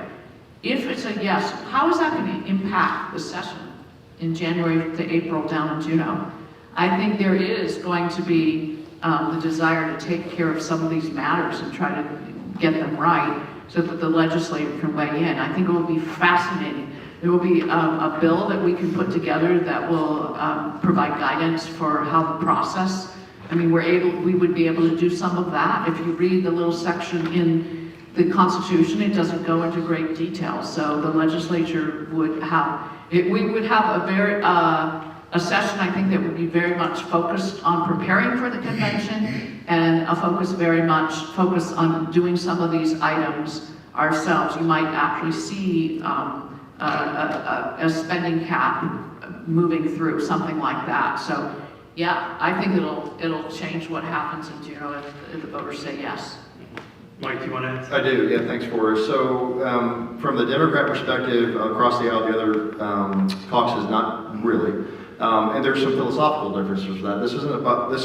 If it's a yes, how is that going to impact the session in January to April down in Juneau? I think there is going to be the desire to take care of some of these matters and try to get them right so that the legislature can weigh in. I think it will be fascinating. There will be a bill that we can put together that will provide guidance for how the process. I mean, we would be able to do some of that. If you read the little section in the Constitution, it doesn't go into great detail. So the legislature would have, we would have a session, I think, that would be very much focused on preparing for the convention, and a focus very much focused on doing some of these items ourselves. You might actually see a spending cap moving through, something like that. So yeah, I think it'll change what happens in Juneau if the voters say yes. Mike, do you want to? I do, yeah, thanks, Forrest. So from the Democrat perspective, across the aisle, the other caucuses, not really. And there's some philosophical differences with that. This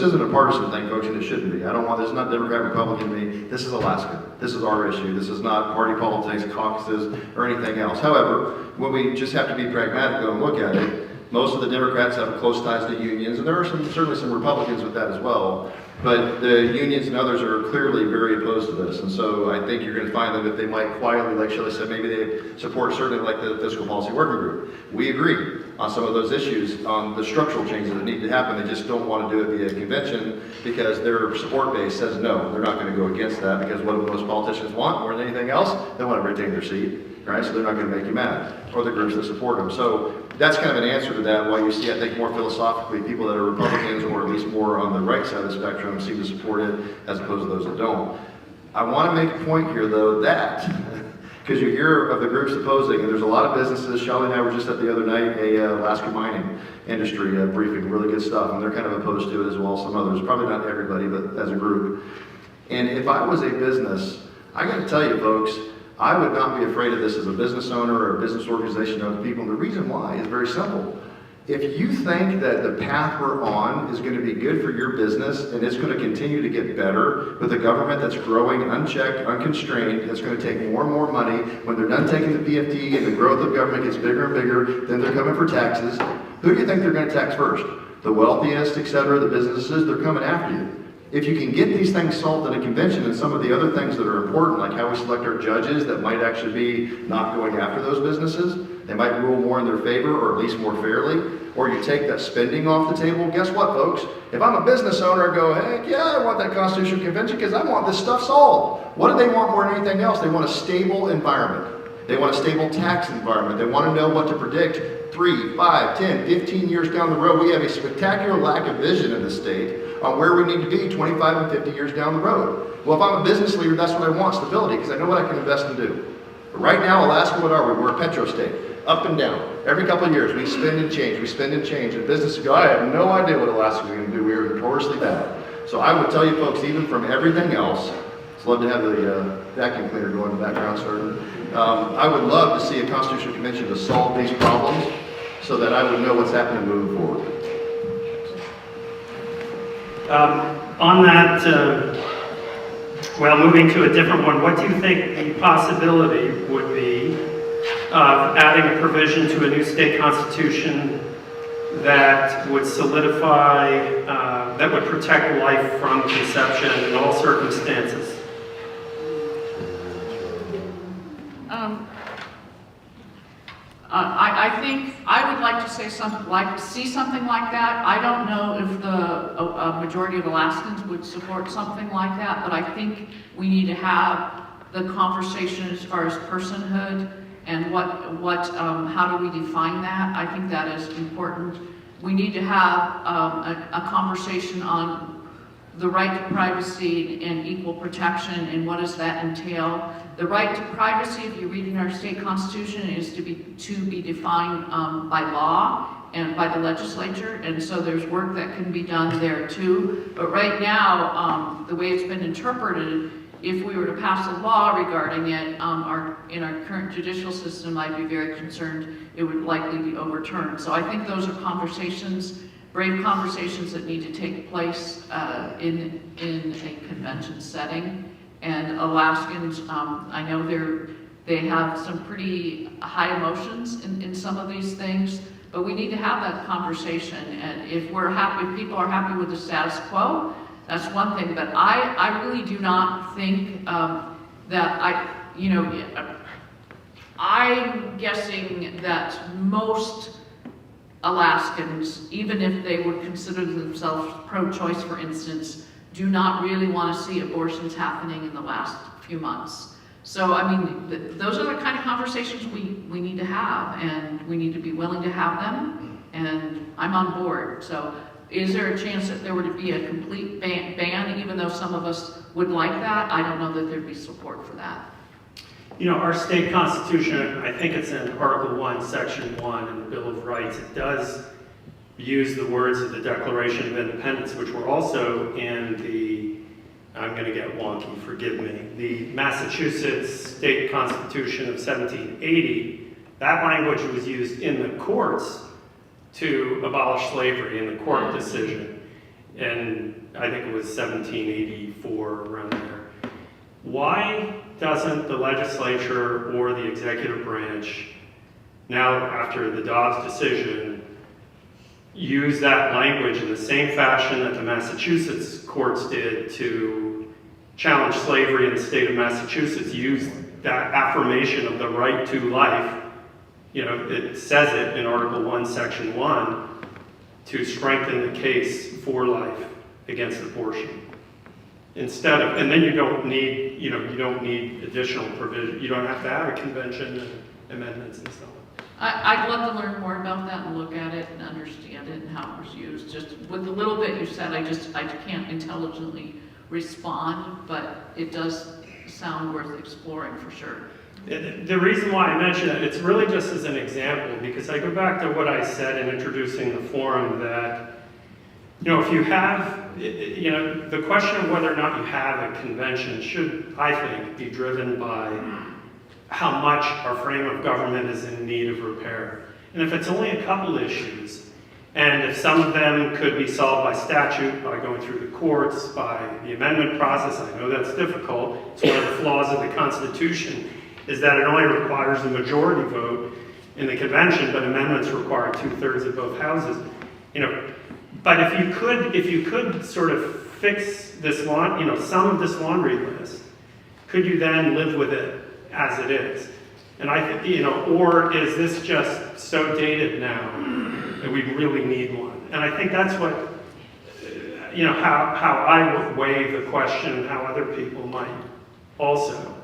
isn't a partisan thing, folks, and it shouldn't be. This is not Democrat, Republican me. This is Alaska. This is our issue. This is not party politics, caucuses, or anything else. However, when we just have to be pragmatic, go and look at it, most of the Democrats have close ties to unions, and there are certainly some Republicans with that as well. But the unions and others are clearly very opposed to this. And so I think you're going to find them, if they might quietly, like Shelley said, maybe they support certainly like the Fiscal Policy Working Group. We agree on some of those issues, on the structural changes that need to happen. They just don't want to do it via convention because their support base says no, they're not going to go against that, because what do most politicians want more than anything else? They want to retain their seat, right? So they're not going to make you mad, or the groups that support them. So that's kind of an answer to that, why you see, I think, more philosophically, people that are Republicans, or at least more on the right side of the spectrum, seem to support it as opposed to those that don't. I want to make a point here, though, that, because you hear of the groups opposing, and there's a lot of businesses. Shelley and I were just at the other night, Alaska mining industry briefing, really good stuff, and they're kind of opposed to it as well, some others, probably not everybody, but as a group. And if I was a business, I got to tell you, folks, I would not be afraid of this as a business owner or a business organization of people. And the reason why is very simple. If you think that the path we're on is going to be good for your business, and it's going to continue to get better with a government that's growing unchecked, unconstrained, that's going to take more and more money, when they're done taking the PFD and the growth of government gets bigger and bigger, then they're coming for taxes. Who do you think they're going to tax first? The wealthiest, et cetera, the businesses, they're coming after you. If you can get these things solved at a convention, and some of the other things that are important, like how we select our judges that might actually be not going after those businesses, they might rule more in their favor, or at least more fairly, or you take that spending off the table. Guess what, folks? If I'm a business owner, I go, heck yeah, I want that constitutional convention because I want this stuff solved. What do they want more than anything else? They want a stable environment. They want a stable tax environment. They want to know what to predict 3, 5, 10, 15 years down the road. We have a spectacular lack of vision in the state on where we need to be 25 and 50 years down the road. Well, if I'm a business leader, that's what I want, stability, because I know what I can invest and do. But right now, Alaska, what are we? We're a petro state, up and down. Every couple of years, we spend and change, and businesses go, I have no idea what Alaska's going to do. We are notoriously bad. So I would tell you folks, even from everything else, I'd love to have the vacuum cleaner going in the background started. I would love to see a constitutional convention to solve these problems so that I would know what's happening moving forward. On that, moving to a different one, what do you think the possibility would be of adding a provision to a new state constitution that would solidify, that would protect life from conception in all circumstances. I think I would like to say see something like that. I don't know if the majority of Alaskans would support something like that, but I think we need to have the conversation as far as personhood and how do we define that. I think that is important. We need to have a conversation on the right to privacy and equal protection, and what does that entail. The right to privacy, if you read in our state constitution, is to be defined by law and by the legislature, and so there's work that can be done there too. But right now, the way it's been interpreted, if we were to pass a law regarding it, in our current judicial system, I'd be very concerned it would likely be overturned. So I think those are conversations, brave conversations that need to take place in a convention setting. And Alaskans, I know they have some pretty high emotions in some of these things, but we need to have that conversation. And if people are happy with the status quo, that's one thing. But I really do not think that I'm guessing that most Alaskans, even if they would consider themselves pro-choice, for instance, do not really want to see abortions happening in the last few months. So, I mean, those are the kind of conversations we need to have, and we need to be willing to have them, and I'm on board. So, is there a chance that there were to be a complete ban, even though some of us would like that? I don't know that there'd be support for that. You know, our state constitution, I think it's in Article 1, Section 1 in the Bill of Rights, it does use the words of the Declaration of Independence, which were also in the, I'm going to get wonky, forgive me, the Massachusetts State Constitution of 1780. That language was used in the courts to abolish slavery in the court decision, and I think it was 1784, around there. Why doesn't the legislature or the executive branch, now after the Dobbs decision, use that language in the same fashion that the Massachusetts courts did to challenge slavery in the state of Massachusetts, use that affirmation of the right to life, you know, it says it in Article 1, Section 1, to strengthen the case for life against abortion. Instead of, and then you don't need, you don't need additional provision. You don't have to have a convention and amendments and so on. I'd love to learn more about that and look at it and understand it and how it was used. Just with the little bit you said, I can't intelligently respond, but it does sound worth exploring for sure. The reason why I mention it, it's really just as an example, because I go back to what I said in introducing the forum that, if you have, the question of whether or not you have a convention should, I think, be driven by how much our frame of government is in need of repair. And if it's only a couple issues, and if some of them could be solved by statute, by going through the courts, by the amendment process, I know that's difficult. It's one of the flaws of the Constitution, is that it only requires a majority vote in the convention, but amendments require 2/3 of both houses. But if you could sort of fix this some of this laundry list, could you then live with it as it is? And I think, or is this just so dated now that we really need one? And I think that's what, how I would weigh the question and how other people might also.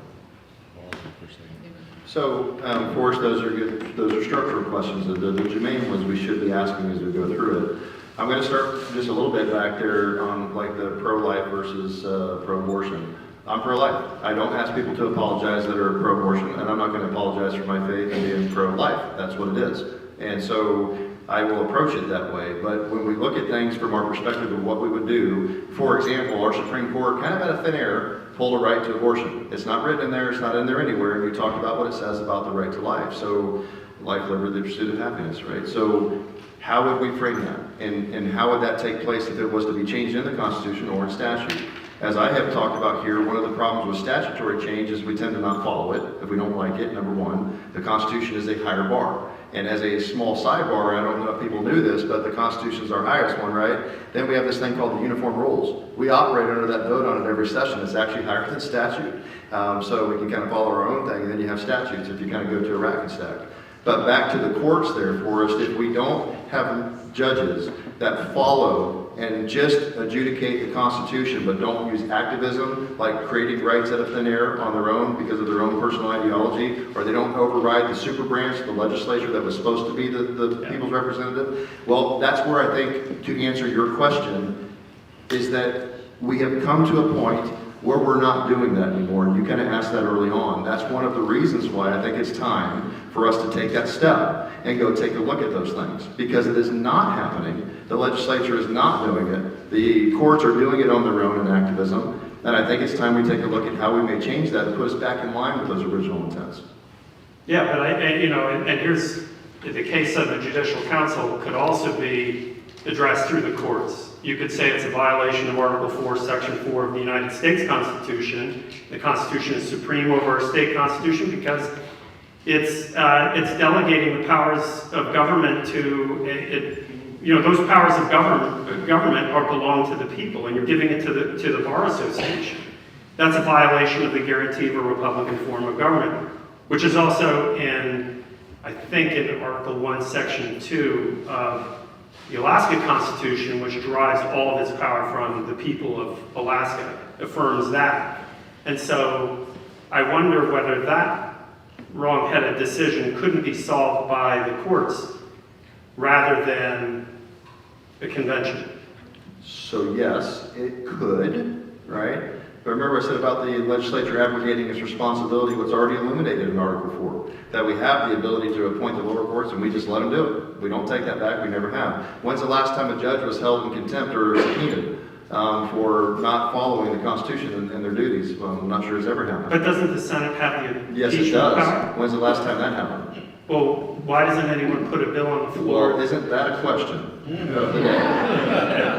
So, of course, those are good. Those are structural questions. The germane ones we should be asking as we go through it. I'm going to start just a little bit back there on like the pro-life versus pro-abortion. I'm pro-life. I don't ask people to apologize that are pro-abortion, and I'm not going to apologize for my faith and being pro-life. That's what it is. And so I will approach it that way. But when we look at things from our perspective of what we would do, for example, our Supreme Court, kind of out of thin air, pulled a right to abortion. It's not written in there. It's not in there anywhere. And we talked about what it says about the right to life. So life, liberty, the pursuit of happiness, right? So how would we frame that? And how would that take place if it was to be changed in the Constitution or in statute? As I have talked about here, one of the problems with statutory change is we tend to not follow it if we don't like it, number one. The Constitution is a higher bar. And as a small sidebar, I don't know if people knew this, but the Constitution's our highest one, right? Then we have this thing called the uniform rules. We operate under that vote on it every session. It's actually higher than statute. So we can kind of follow our own thing, and then you have statutes if you kind of go to a rack and stack. But back to the courts there, Forrest, if we don't have judges that follow and just adjudicate the Constitution, but don't use activism, like creating rights out of thin air on their own because of their own personal ideology, or they don't override the super branch, the legislature that was supposed to be the people's representative, well, that's where I think, to answer your question, is that we have come to a point where we're not doing that anymore. And you kind of asked that early on. That's one of the reasons why I think it's time for us to take that step and go take a look at those things. Because it is not happening. The legislature is not doing it. The courts are doing it on their own in activism. And I think it's time we take a look at how we may change that and put us back in line with those original intents. Yeah, but and here's the case of the Judicial Council could also be addressed through the courts. You could say it's a violation of Article 4, Section 4 of the United States Constitution. The Constitution is supreme over our state constitution because it's delegating the powers of government to those powers of government are belong to the people, and you're giving it to the Bar Association. That's a violation of the guarantee of a Republican form of government, which is also in Article 1, Section 2 of the Alaska Constitution, which derives all of its power from the people of Alaska, affirms that. And so I wonder whether that wrong-headed decision couldn't be solved by the courts rather than the convention. So yes, it could, right? But remember I said about the legislature abrogating its responsibility, what's already illuminated in Article 4, that we have the ability to appoint the lower courts and we just let them do it. We don't take that back, we never have. When's the last time a judge was held in contempt or subpoenaed for not following the Constitution and their duties? Well, I'm not sure it's ever happened. But doesn't the Senate have the Yes, it impeachment does. power? When's the last time that happened? Well, why doesn't anyone put a bill on the floor? Well, isn't that a question of the day?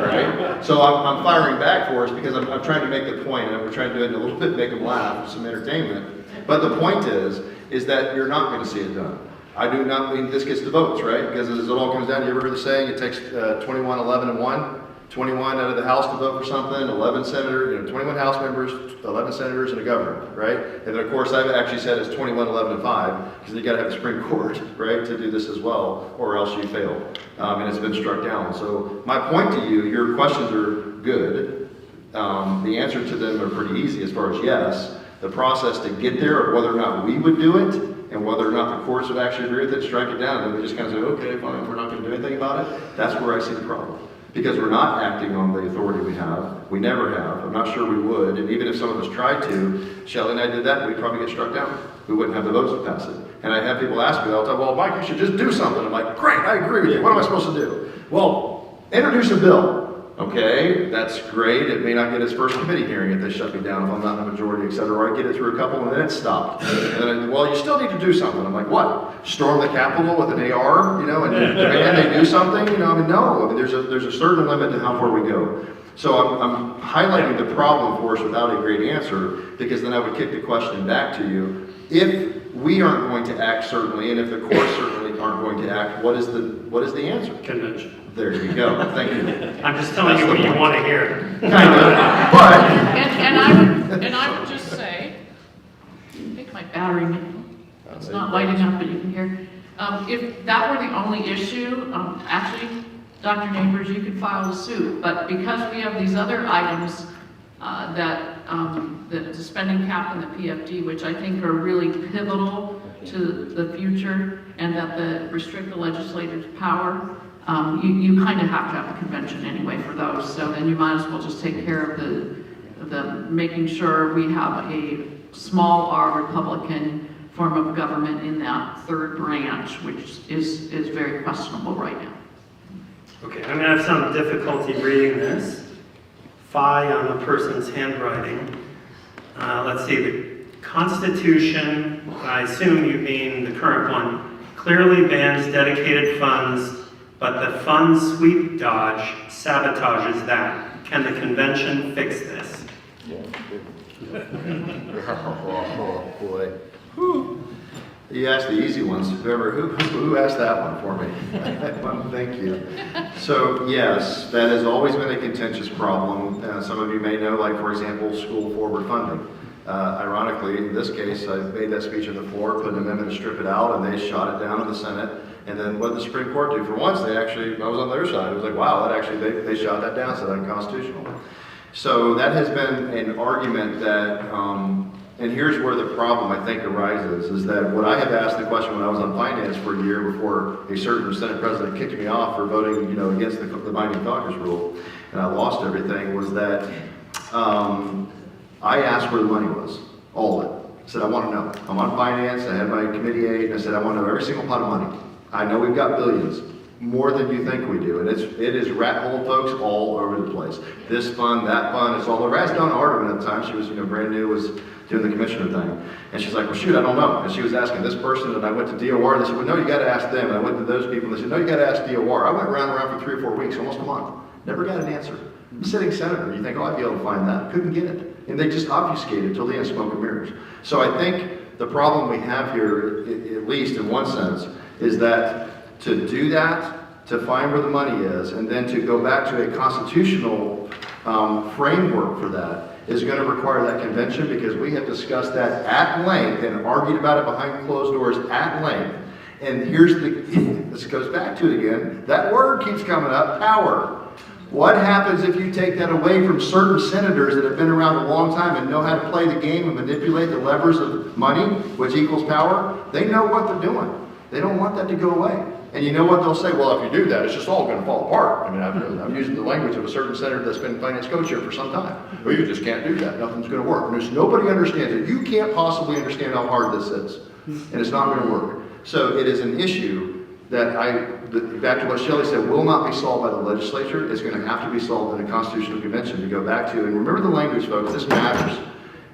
Right? So I'm firing back for us because I'm trying to make the point, and we're trying to do it in a little bit, make them laugh, some entertainment. But the point is that you're not going to see it done. I do not mean this gets the votes, right? Because as it all comes down, you ever heard the saying, it takes 21, 11, and 1? 21 out of the House to vote for something, 11 senators, 21 House members, 11 senators, and a governor, right? And then of course I've actually said it's 21, 11, and 5, because you got to have the Supreme Court, right, to do this as well, or else you fail. And it's been struck down. So my point to you, your questions are good. The answer to them are pretty easy as far as yes. The process to get there of whether or not we would do it, and whether or not the courts would actually agree with it, strike it down, and then we just kind of say, okay, fine, we're not going to do anything about it. That's where I see the problem. Because we're not acting on the authority we have. We never have. I'm not sure we would. And even if some of us tried to, Shelley and I did that, we'd probably get struck down. We wouldn't have the votes to pass it. And I have people ask me all the time, well, Mike, you should just do something. I'm like, great, I agree with you. What am I supposed to do? Well, introduce a bill. Okay, that's great. It may not get its first committee hearing if they shut me down if I'm not in the majority, et cetera. Or I get it through a couple and then it's stopped. And then, well, you still need to do something. I'm like, what? Storm the Capitol with an AR, and demand they do something? No. There's a certain limit to how far we go. So I'm highlighting the problem for us without a great answer, because then I would kick the question back to you. If we aren't going to act certainly, and if the courts certainly aren't going to act, what is the answer? Convention. There you go. Thank you. I'm just telling you what you want to hear. Kind of, but And I would just say, I think my battery, it's not lighting up, but you can hear. If that were the only issue, actually, Dr. Neighbors, you could file a suit. But because we have these other items the spending cap and the PFD, which I think are really pivotal to the future, and that restrict the legislature's power, you kind of have to have a convention anyway for those. So then you might as well just take care of the making sure we have a small R Republican form of government in that third branch, which is very questionable right now. Okay, I'm going to have some difficulty reading this. Phi on a person's handwriting. Let's see, the Constitution, I assume you mean the current one, clearly bans dedicated funds, but the fund sweep dodge sabotages that. Can the convention fix this? oh boy. Whew. You asked the easy ones. Who asked that one for me? Thank you. So yes, that has always been a contentious problem. Some of you may know, like for example, school forward funding. Ironically, in this case, I made that speech on the floor, put an amendment to strip it out, and they shot it down in the Senate. And then what did the Supreme Court do? For once, I was on their side. It was like, wow, they shot that down, so that's unconstitutional. So that has been an argument that, and here's where the problem I think arises, is that what I have asked the question when I was on finance for a year before a certain Senate president kicked me off for voting, against the binding caucus rule, and I lost everything, was that I asked where the money was, all of it. I said, I want to know. I'm on finance, I had my committee aide, and I said, I want to know every single pot of money. I know we've got billions, more than you think we do, and it is rat hole folks all over the place. This fund, that fund, it's all over. I asked Donna Hardiman at the time, she was brand new, was doing the commissioner thing, and she's like, well shoot, I don't know. And she was asking this person, and I went to DOR, and they said, well no, you got to ask them. And I went to those people, and they said, no, you got to ask DOR. I went around for 3 or 4 weeks, almost a month, never got an answer. I'm a sitting senator, you think, oh, I'd be able to find that. Couldn't get it. And they just obfuscated till the end, smoke and mirrors. So I think the problem we have here, at least in one sense, is that to do that, to find where the money is, and then to go back to a constitutional framework for that is going to require that convention, because we have discussed that at length and argued about it behind closed doors at length. And this goes back to it again, that word keeps coming up, power. What happens if you take that away from certain senators that have been around a long time and know how to play the game and manipulate the levers of money, which equals power? They know what they're doing. They don't want that to go away. And you know what they'll say? Well, if you do that, it's just all going to fall apart. I mean, I'm using the language of a certain senator that's been finance co-chair for some time. Well, you just can't do that. Nothing's going to work. And nobody understands it. You can't possibly understand how hard this is. And it's not going to work. So it is an issue that back to what Shelley said, will not be solved by the legislature. It's going to have to be solved in a constitutional convention to go back to. And remember the language, folks. This matters.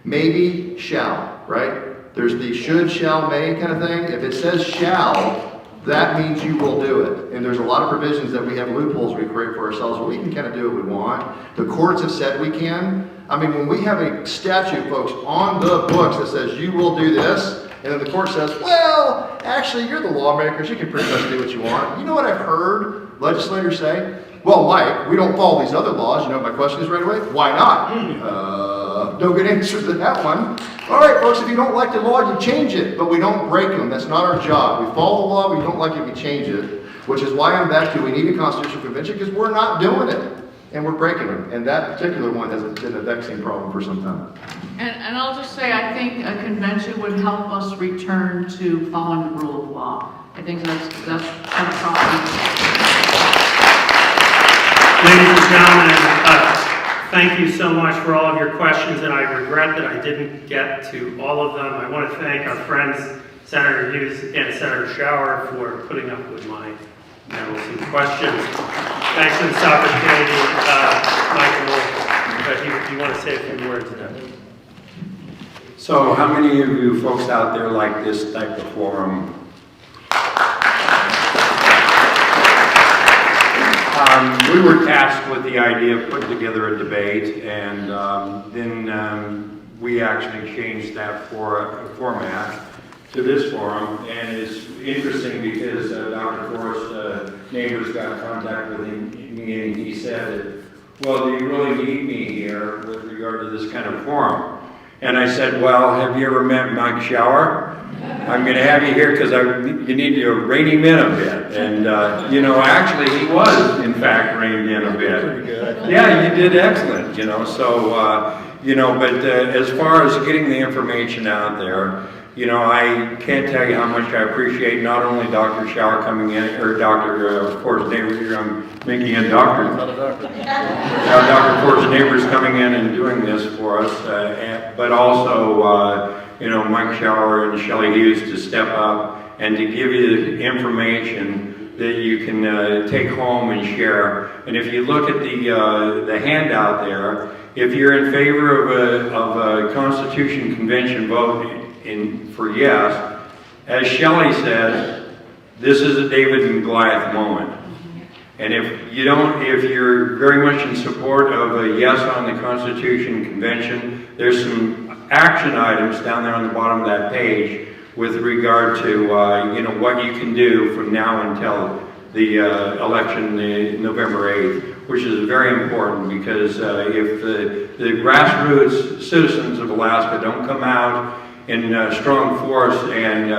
Maybe, shall, right? There's the should, shall, may kind of thing. If it says shall, that means you will do it. And there's a lot of provisions that we have loopholes we create for ourselves where we can kind of do what we want. The courts have said we can. I mean, when we have a statute, folks, on the books that says you will do this, and then the court says, well, actually, you're the lawmakers. You can pretty much do what you want. You know what I've heard legislators say? Well, Mike, we don't follow these other laws. You know what my question is right away? Why not? No good answer to that one. All right, folks, if you don't like the law, you change it. But we don't break them. That's not our job. We follow the law. We don't like it, we change it. Which is why I'm back to we need a constitutional convention, because we're not doing it. And we're breaking them. And that particular one has been a vexing problem for some time. And I'll just say, I think a convention would help us return to following the rule of law. I think that's kind of problem. Ladies and gentlemen, thank you so much for all of your questions, and I regret that I didn't get to all of them. I want to thank our friends, Senator Hughes and Senator Schauer, for putting up with my meddlesome questions. Thanks for this opportunity, Michael. You want to say a few words now? So how many of you folks out there like this type of forum? We were tasked with the idea of putting together a debate, and then we actually changed that format to this forum. And it's interesting because Dr. Forrest Neighbors got in contact with me, and he said, well, do you really need me here with regard to this kind of forum? And I said, well, have you ever met Mike Schauer? I'm going to have you here because you need to rein him in a bit. And, actually he was, in fact, reined in a bit. Yeah, you did excellent, So, but as far as getting the information out there, I can't tell you how much I appreciate not only Dr. Schauer coming in, or Dr. Forrest Neighbors, I'm making a doctor. Dr. Forrest Neighbors coming in and doing this for us, but also, Mike Schauer and Shelley Hughes to step up and to give you information that you can take home and share. And if you look at the handout there, if you're in favor of a Constitution Convention vote for yes, as Shelley said, this is a David and Goliath moment. And if you're very much in support of a yes on the Constitution Convention, there's some action items down there on the bottom of that page with regard to, you know, what you can do from now until the election, November 8th, which is very important because if the grassroots citizens of Alaska don't come out in strong force and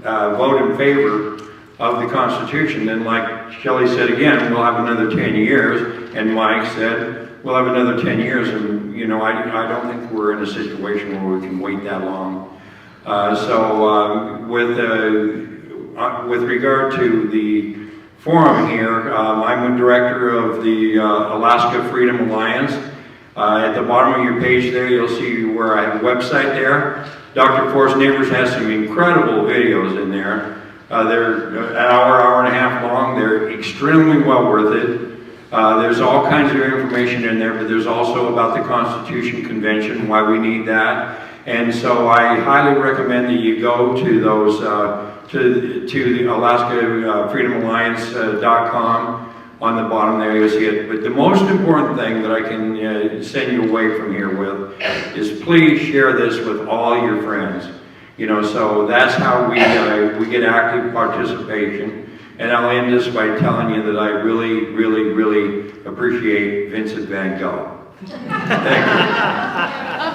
vote in favor of the Constitution, then like Shelley said again, we'll have another 10 years, and Mike said, we'll have another 10 years, and you know, I don't think we're in a situation where we can wait that long. With regard to the forum here, I'm a director of the Alaska Freedom Alliance. At the bottom of your page there, you'll see where I have a website there. Dr. Forrest Neighbors has some incredible videos in there. They're an hour and a half long. They're extremely well worth it. There's all kinds of information in there, but there's also about the Constitution Convention, why we need that. And so I highly recommend that you go to those, to the Alaska Freedom Alliance.com. On the bottom there, you'll see it. But the most important thing that I can send you away from here with is please share this with all your friends. You know, so that's how we get active participation. And I'll end this by telling you that I really, really, really appreciate Vincent Van Gogh. Thank you.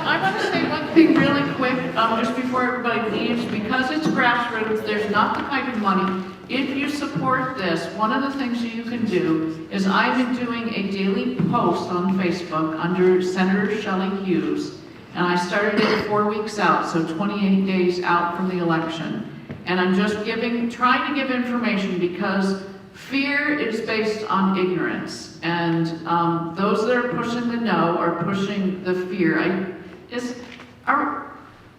I want to say one thing really quick, just before everybody leaves. Because it's grassroots, there's not the kind of money. If you support this, one of the things that you can do is I've been doing a daily post on Facebook under Senator Shelley Hughes, and I started it 4 weeks out, so 28 days out from the election. And I'm just trying to give information because fear is based on ignorance, and those that are pushing the no are pushing the fear.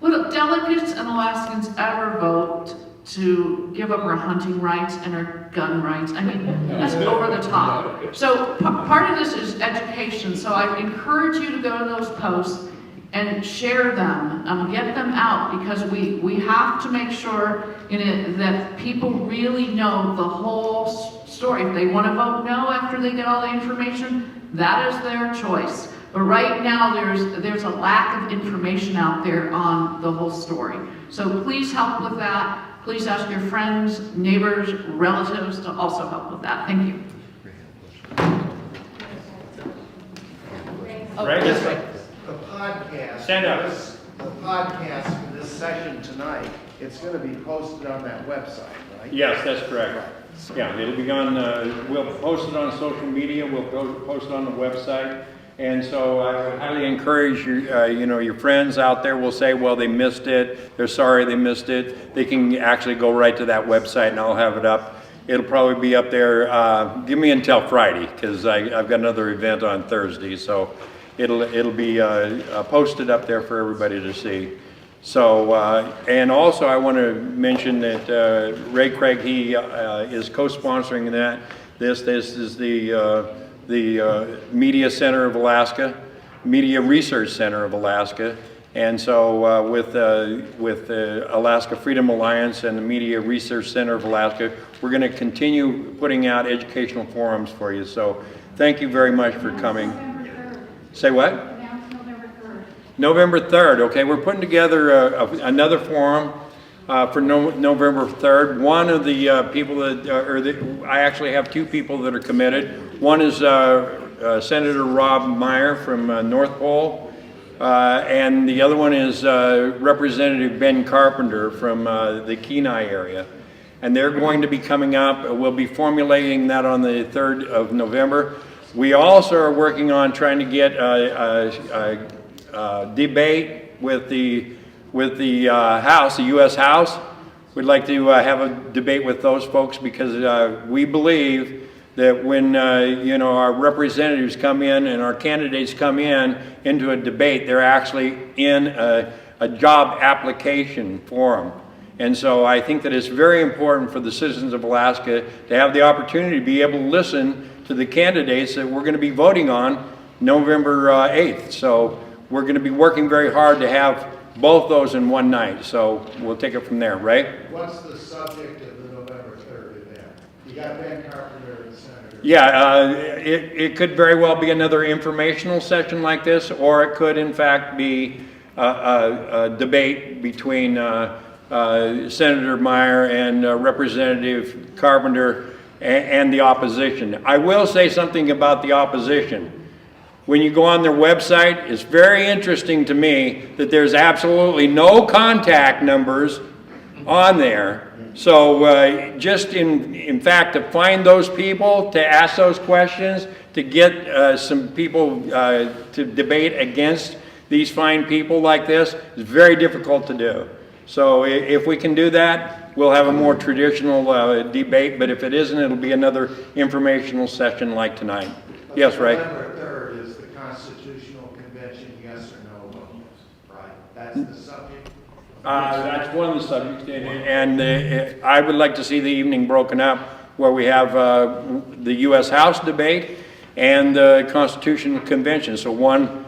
Would delegates and Alaskans ever vote to give up our hunting rights and our gun rights? I mean, that's over the top. So part of this is education. So I encourage you to go to those posts and share them, get them out, because we have to make sure that people really know the whole story. If they want to vote no after they get all the information, that is their choice. But right now there's a lack of information out there on the whole story. So please help with that. Please ask your friends, neighbors, relatives to also help with that. Thank you. Right this way. The podcast. Stand up. The podcast for this session tonight, it's going to be posted on that website, right? Yes, that's correct. Yeah, it'll be on, we'll post it on social media, we'll post it on the website. And so I would highly encourage your friends out there will say, well, they missed it. They're sorry they missed it. They can actually go right to that website and I'll have it up. It'll probably be up there. Give me until Friday because I've got another event on Thursday. So it'll be posted up there for everybody to see. So, and also I want to mention that Ray Craig, he is co-sponsoring that. This is the Media Center of Alaska, Media Research Center of Alaska. And so with the Alaska Freedom Alliance and the Media Research Center of Alaska, we're going to continue putting out educational forums for you. So thank you very much for coming. Say what? November 3rd. November 3rd, okay. We're putting together another forum for November 3rd. One of the people that, I actually have two people that are committed. One is Senator Rob Meyer from North Pole, and the other one is Representative Ben Carpenter from the Kenai area. And they're going to be coming up. We'll be formulating that on the 3rd of November. We also are working on trying to get a debate with the House, the U.S. House. We'd like to have a debate with those folks because we believe that when our representatives come in and our candidates come into a debate, they're actually in a job application forum. And so I think that it's very important for the citizens of Alaska to have the opportunity to be able to listen to the candidates that we're going to be voting on November 8th. So we're going to be working very hard to have both those in one night. So we'll take it from there, right? What's the subject of the November 3rd event? Do got Ben Carpenter and Senator. Yeah, it could very well be another informational session like this, or it could in fact be a debate between Senator Meyer and Representative Carpenter and the opposition. I will say something about the opposition. When you go on their website, it's very interesting to me that there's absolutely no contact numbers on there. So just in fact, to find those people, to ask those questions, to get some people to debate against these fine people like this is very difficult to do. So if we can do that, we'll have a more traditional debate, but if it isn't, it'll be another informational session like tonight. Yes, Ray? November 3rd is the Constitutional Convention, yes or no vote, right? That's the subject. That's one of the subjects, and I would like to see the evening broken up where we have the U.S. House debate and the Constitutional Convention. So one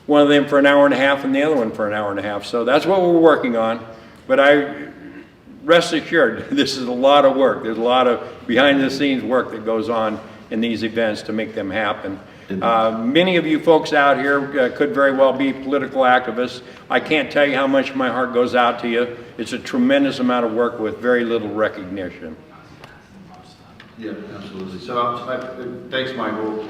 of them for an hour and a half and the other one for an hour and a half. So that's what we're working on. But rest assured, this is a lot of work. There's a lot of behind-the-scenes work that goes on in these events to make them happen. Many of you folks out here could very well be political activists. I can't tell you how much my heart goes out to you. It's a tremendous amount of work with very little recognition. Yeah, absolutely. So thanks, Michael.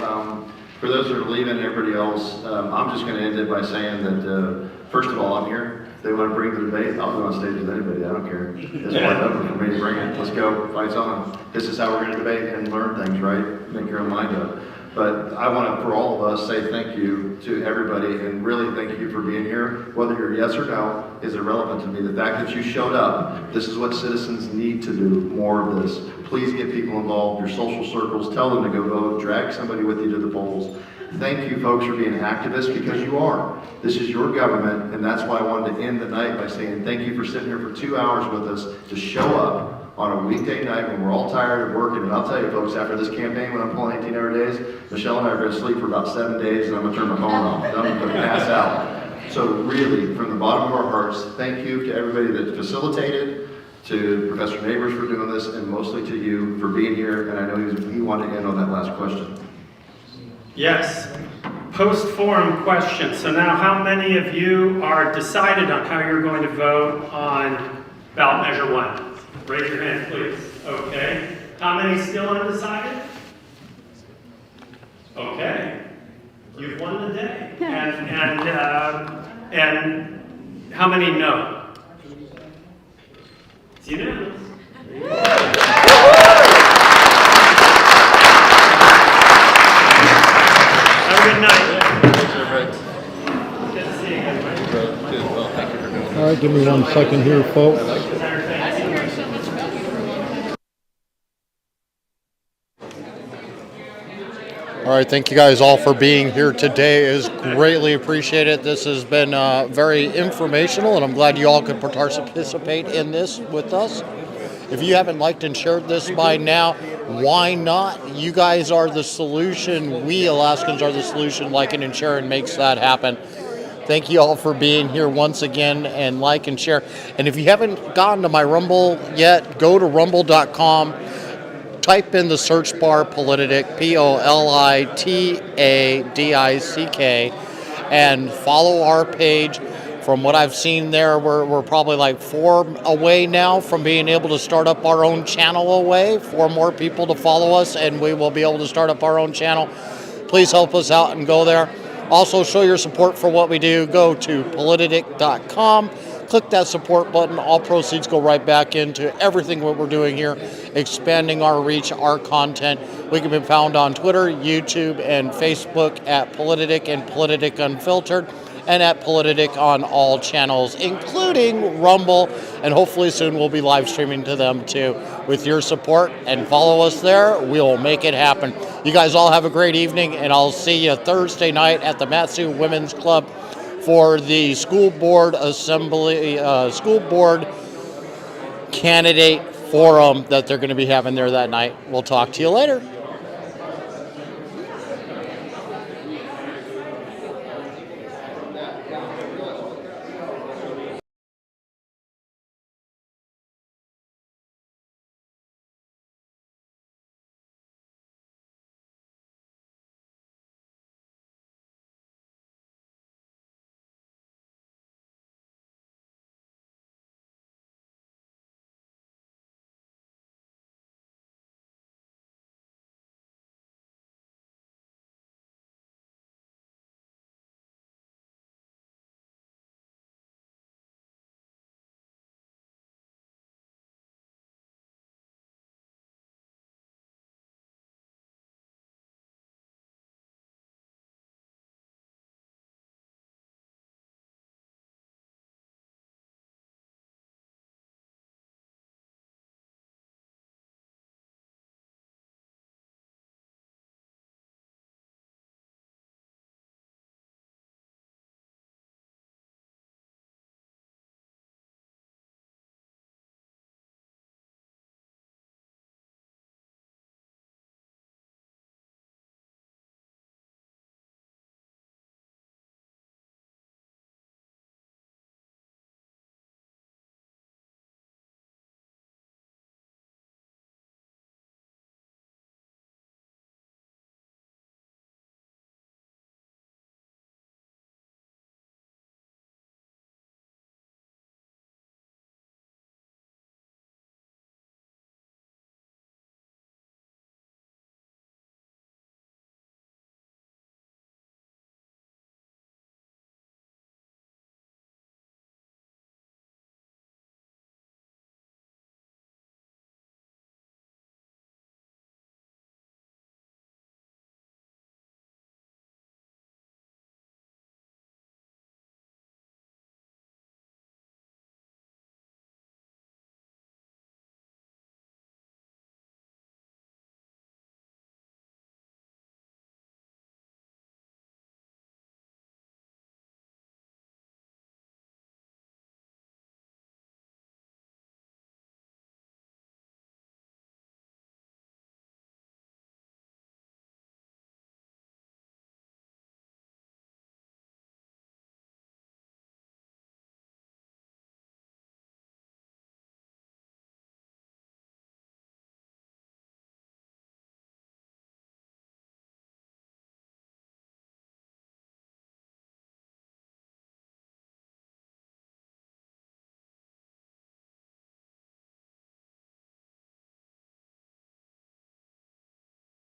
For those that are leaving and everybody else, I'm just going to end it by saying that, first of all, I'm here. If they want to bring the debate, I'll go on stage with anybody. I don't care. It's wide open for me to bring it. Let's go. Fight's on. This is how we're going to debate and learn things, right? Make your own mind up. But I want to, for all of us, say thank you to everybody and really thank you for being here. Whether you're yes or no is irrelevant to me. The fact that you showed up, this is what citizens need to do, more of this. Please get people involved, your social circles, tell them to go vote, drag somebody with you to the polls. Thank you folks for being activists, because you are. This is your government, and that's why I wanted to end the night by saying thank you for sitting here for 2 hours with us to show up on a weekday night when we're all tired of working. And I'll tell you folks, after this campaign, when I'm pulling 18-hour days, Michelle and I are going to sleep for about 7 days, and I'm going to turn my phone off. I'm going to pass out. So really, from the bottom of our hearts, thank you to everybody that facilitated, to Professor Neighbors for doing this, and mostly to you for being here. And I know he wanted to end on that last question. Yes, post-forum question. So now how many of you are decided on how you're going to vote on ballot measure 1? Raise your hand, please. Okay. How many still undecided? Okay. You've won the day. And how many no? It's unanimous. Have a good night. Good to see you guys. All right, give me 1 second here, folks. All right, thank you guys all for being here today. It is greatly appreciated. This has been very informational, and I'm glad you all could participate in this with us. If you haven't liked and shared this by now, why not? You guys are the solution. We Alaskans are the solution. Liking and sharing makes that happen. Thank you all for being here once again, and like and share. And if you haven't gotten to my Rumble yet, go to rumble.com. Type in the search bar Politidic, Politiadick, and follow our page. From what I've seen there, we're probably like 4 away now from being able to start up our own channel away. 4 more people to follow us, and we will be able to start up our own channel. Please help us out and go there. Also, show your support for what we do. Go to politidic.com. Click that support button. All proceeds go right back into everything what we're doing here, expanding our reach, our content. We can be found on Twitter, YouTube, and Facebook at Politidic and Politidic Unfiltered, and at Politidic on all channels, including Rumble, and hopefully soon we'll be live streaming to them too. With your support and follow us there, we'll make it happen. You guys all have a great evening, and I'll see you Thursday night at the Matsu Women's Club for the school board candidate forum that they're going to be having there that night. We'll talk to you later.